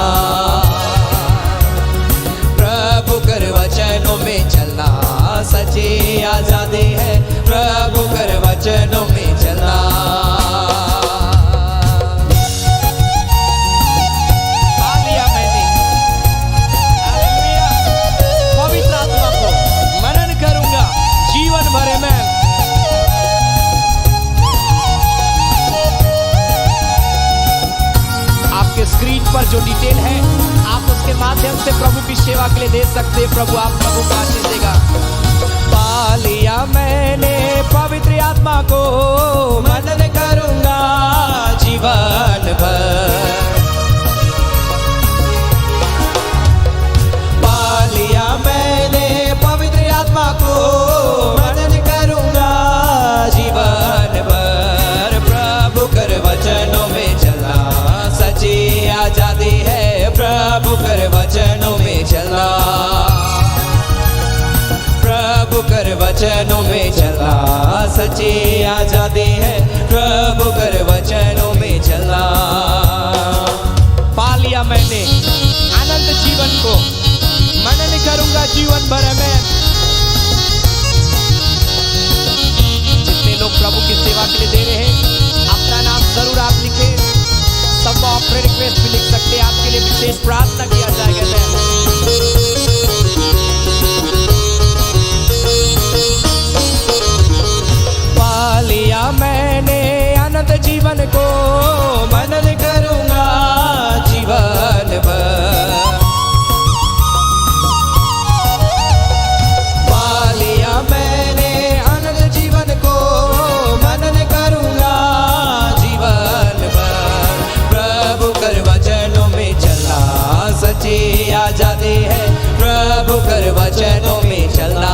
प्रभु कर वचनों में चलना, सच्चे आजादी है प्रभु कर वचनों में चलना। पा लिया मैंने, हालेलुया। पवित्र आत्मा को मनन करूंगा जीवन भर में। स्क्रीन पर जो डिटेल है आप उसके माध्यम से प्रभु की सेवा के लिए दे सकते हैं। प्रभु आप प्रभु का आशीष देगा। पा लिया मैंने पवित्र आत्मा को, मनन करूंगा जीवन भर। पा लिया मैंने पवित्र आत्मा को, मनन करूंगा जीवन भर। प्रभु कर वचनों में चलना, सच्ची आजादी है प्रभु कर वचनों में चलना, प्रभु कर वचनों में चलना, सच्ची आजादी है प्रभु कर वचनों में चलना। पा लिया मैंने आनंद जीवन को, मनन करूंगा जीवन भर में। जितने लोग प्रभु की सेवा के लिए दे रहे हैं अपना नाम जरूर आप लिखें। सबको आप रिक्वेस्ट भी लिख सकते हैं, आपके लिए विशेष प्रार्थना किया जाएगा। पा लिया मैंने अनंत जीवन को, मनन करूंगा जीवन भर। पा लिया मैंने अनंत जीवन को, मनन करूंगा जीवन भर। प्रभु कर वचनों में चलना, सच्ची आजादी है प्रभु कर वचनों में चलना,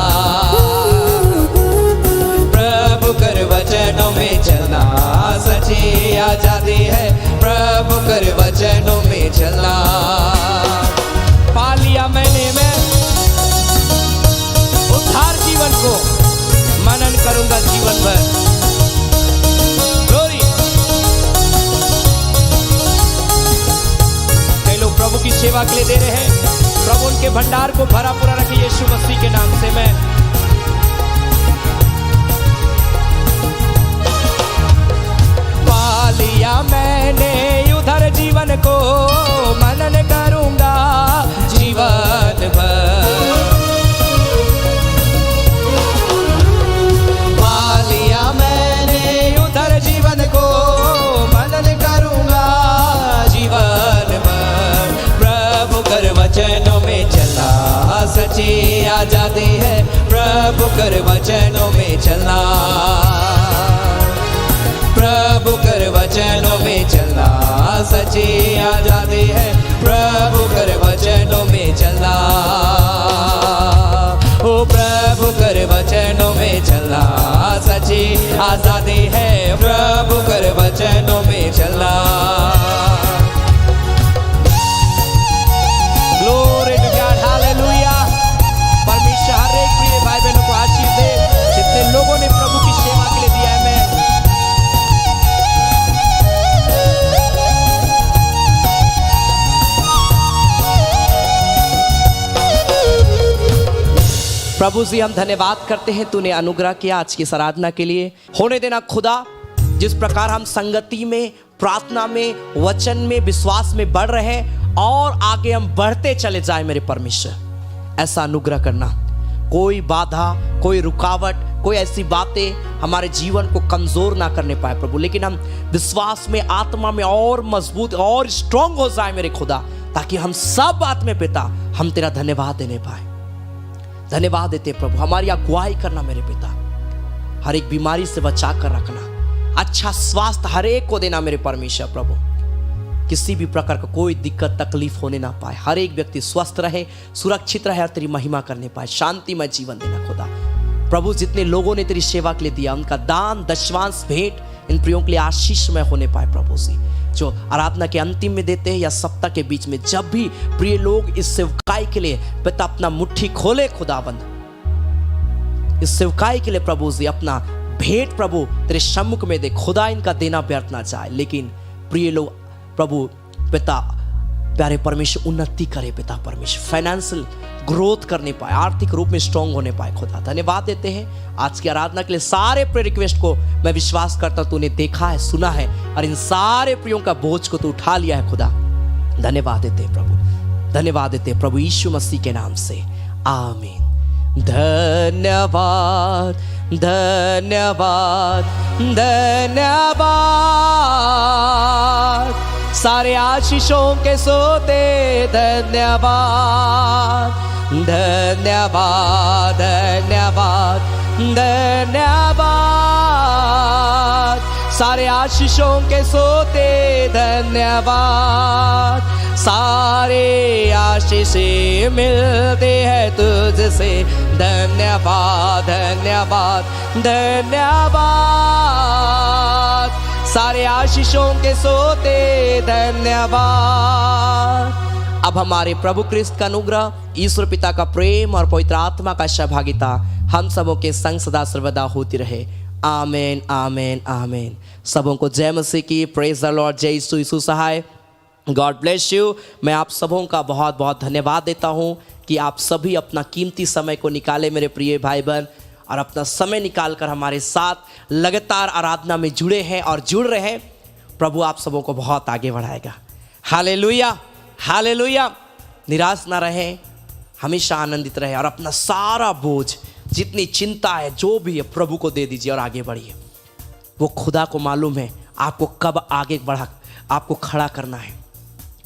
प्रभु कर वचनों में चलना, सच्ची आजादी है प्रभु कर वचनों में चलना। पा लिया मैंने मैं उद्धार जीवन को, मनन करूंगा जीवन भर। ग्लोरी। कई लोग प्रभु की सेवा के लिए दे रहे हैं, प्रभु उनके भंडार को भरा पूरा रखे यीशु मसीह के नाम से। मैं पा लिया मैंने उधर जीवन को, मनन करूंगा जीवन भर। पा लिया मैंने उधर जीवन को, मनन करूंगा जीवन भर। प्रभु कर आजादी है प्रभु कर वचनों में चलना, प्रभु कर वचनों में चलना, सच्ची आजादी है प्रभु कर वचनों में चलना, ओ प्रभु कर वचनों में चलना, सच्ची आजादी है प्रभु कर वचनों में चलना। Glory to God, hallelujah. परमेश्वर हर एक प्रिय भाई बहनों को आशीष दे जितने लोगों ने प्रभु की सेवा के लिए दिया है। मैं प्रभु जी हम धन्यवाद करते हैं, तूने अनुग्रह किया आज की इस आराधना के लिए। होने देना खुदा, जिस प्रकार हम संगति में, प्रार्थना में, वचन में, विश्वास में बढ़ रहे हैं और आगे हम बढ़ते चले जाए मेरे परमेश्वर, ऐसा अनुग्रह करना। कोई बाधा, कोई रुकावट, कोई ऐसी बातें हमारे जीवन को कमजोर ना करने पाए प्रभु, लेकिन हम विश्वास में, आत्मा में और मजबूत और स्ट्रांग हो जाए मेरे खुदा, ताकि हम सब बात में पिता हम तेरा धन्यवाद देने पाए। धन्यवाद देते प्रभु, हमारी अगुवाई करना मेरे पिता, हर एक बीमारी से बचा कर रखना, अच्छा स्वास्थ्य हर एक को देना मेरे परमेश्वर प्रभु, किसी भी प्रकार का कोई दिक्कत तकलीफ होने ना पाए, हर एक व्यक्ति स्वस्थ रहे, सुरक्षित रहे और तेरी महिमा करने पाए, शांतिमय जीवन देना खुदा प्रभु। जितने लोगों ने तेरी सेवा के लिए दिया, उनका दान, दशवांश, भेंट इन प्रियों के लिए आशीषमय होने पाए प्रभु जी। जो आराधना के अंतिम में देते हैं या सप्ताह के बीच में, जब भी प्रिय लोग इस सेवकाई के लिए पिता अपना मुट्ठी खोले खुदाबंद, इस सेवकाई के लिए प्रभु जी अपना भेंट प्रभु तेरे सम्मुख में दे खुदा, इनका देना व्यर्थ ना जाए, लेकिन प्रिय लोग प्रभु पिता प्यारे परमेश्वर उन्नति करे पिता परमेश्वर, फाइनेंशियल ग्रोथ करने पाए, आर्थिक रूप में स्ट्रांग होने पाए खुदा। धन्यवाद देते हैं आज की आराधना के लिए। सारे प्रिय रिक्वेस्ट को मैं विश्वास करता हूं तूने देखा है, सुना है और इन सारे प्रियों का बोझ को तू उठा लिया है खुदा। धन्यवाद देते हैं प्रभु, धन्यवाद देते हैं प्रभु यीशु मसीह के नाम से, आमीन। धन्यवाद धन्यवाद धन्यवाद, सारे आशीषों के सोते धन्यवाद धन्यवाद धन्यवाद धन्यवाद, सारे आशीषों के सोते धन्यवाद, सारे आशीषें मिलते हैं तुझसे धन्यवाद धन्यवाद धन्यवाद, सारे आशीषों के सोते धन्यवाद। अब हमारे प्रभु क्रिस्त का अनुग्रह, ईश्वर पिता का प्रेम और पवित्र आत्मा का सहभागिता हम सबों के संग सदा सर्वदा होती रहे, आमेन आमेन आमेन। सबों को जय मसीह की, प्रेज द लॉर्ड, जय यीशु, यीशु सहाय, गॉड ब्लेस यू। मैं आप सबों का बहुत बहुत धन्यवाद देता हूँ कि आप सभी अपना कीमती समय को निकाले मेरे प्रिय भाई बहन, और अपना समय निकालकर हमारे साथ लगातार आराधना में जुड़े हैं और जुड़ रहे हैं। प्रभु आप सबों को बहुत आगे बढ़ाएगा। Hallelujah hallelujah. निराश ना रहें, हमेशा आनंदित रहे और अपना सारा बोझ, जितनी चिंता है, जो भी है, प्रभु को दे दीजिए और आगे बढ़िए। वो खुदा को मालूम है आपको कब आगे बढ़ा, आपको खड़ा करना है,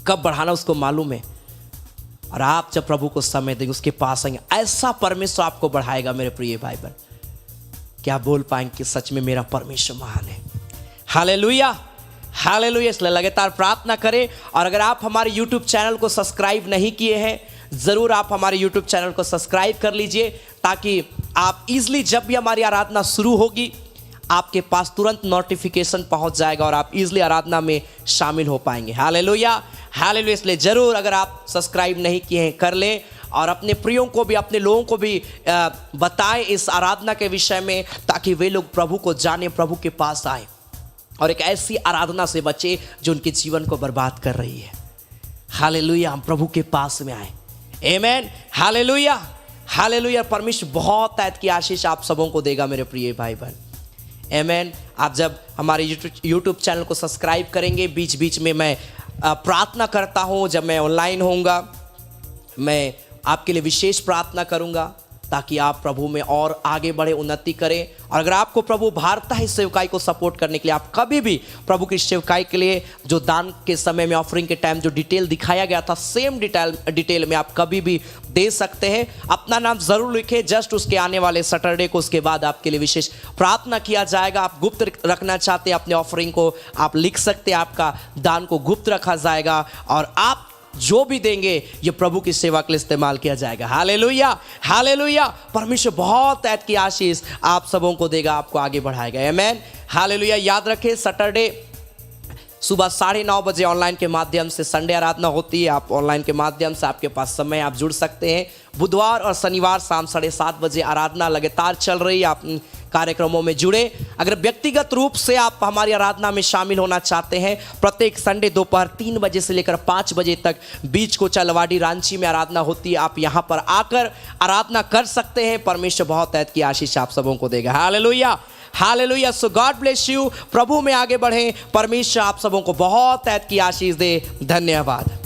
कब बढ़ाना उसको मालूम है। और आप जब प्रभु को समय देंगे, उसके पास आएंगे, ऐसा परमेश्वर आपको बढ़ाएगा मेरे प्रिय भाई बहन। क्या बोल पाएंगे कि सच में मेरा परमेश्वर महान है। Hallelujah hallelujah. इसलिए लगातार प्रार्थना करें। और अगर आप हमारे YouTube चैनल को सब्सक्राइब नहीं किए हैं, ज़रूर आप हमारे YouTube चैनल को सब्सक्राइब कर लीजिए, ताकि आप इजली जब भी हमारी आराधना शुरू होगी आपके पास तुरंत नोटिफिकेशन पहुंच जाएगा और आप इजली आराधना में शामिल हो पाएंगे। Hallelujah hallelujah. इसलिए ज़रूर अगर आप सब्सक्राइब नहीं किए हैं कर लें, और अपने प्रियों को भी, अपने लोगों को भी बताएं इस आराधना के विषय में, ताकि वे लोग प्रभु को जाने, प्रभु के पास आए और एक ऐसी आराधना से बचे जो उनके जीवन को बर्बाद कर रही है। हालेलुया। हम प्रभु के पास में आए। आमेन। Hallelujah hallelujah. परमेश्वर बहुत ऐत की आशीष आप सबों को देगा मेरे प्रिय भाई बहन। आमेन। आप जब हमारे YouTube चैनल को सब्सक्राइब करेंगे, बीच बीच में मैं प्रार्थना करता हूँ, जब मैं ऑनलाइन होऊंगा मैं आपके लिए विशेष प्रार्थना करूँगा, ताकि आप प्रभु में और आगे बढ़े, उन्नति करें। और अगर आपको प्रभु भारता है इस सेवकाई को सपोर्ट करने के लिए, आप कभी भी प्रभु की सेवकाई के लिए जो दान के समय में, ऑफरिंग के टाइम जो डिटेल दिखाया गया था, सेम डिटेल में आप कभी भी दे सकते हैं। अपना नाम जरूर लिखें, जस्ट उसके आने वाले सैटरडे को, उसके बाद आपके लिए विशेष प्रार्थना किया जाएगा। आप गुप्त रखना चाहते हैं अपने ऑफरिंग को, आप लिख सकते हैं, आपका दान को गुप्त रखा जाएगा और आप जो भी देंगे ये प्रभु की सेवा के लिए इस्तेमाल किया जाएगा। Hallelujah, hallelujah. परमेश्वर बहुत ऐत की आशीष आप सबों को देगा, आपको आगे बढ़ाएगा। आमीन, हालेलुया। याद रखें, सैटरडे सुबह 9:30 बजे ऑनलाइन के माध्यम से संडे आराधना होती है। आप ऑनलाइन के माध्यम से, आपके पास समय, आप जुड़ सकते हैं। बुधवार और शनिवार शाम 7:30 बजे आराधना लगातार चल रही है, आप कार्यक्रमों में जुड़े। अगर व्यक्तिगत रूप से आप हमारी आराधना में शामिल होना चाहते हैं, प्रत्येक संडे दोपहर 3 बजे से लेकर 5 बजे तक बीच को चलवाड़ी रांची में आराधना होती है। आप यहाँ पर आकर आराधना कर सकते हैं। परमेश्वर बहुत ऐत की आशीष आप सबों को देगा। Hallelujah, hallelujah. So God bless you. प्रभु में आगे बढ़ें। परमेश्वर आप सबों को बहुत ऐत की आशीष दे। धन्यवाद।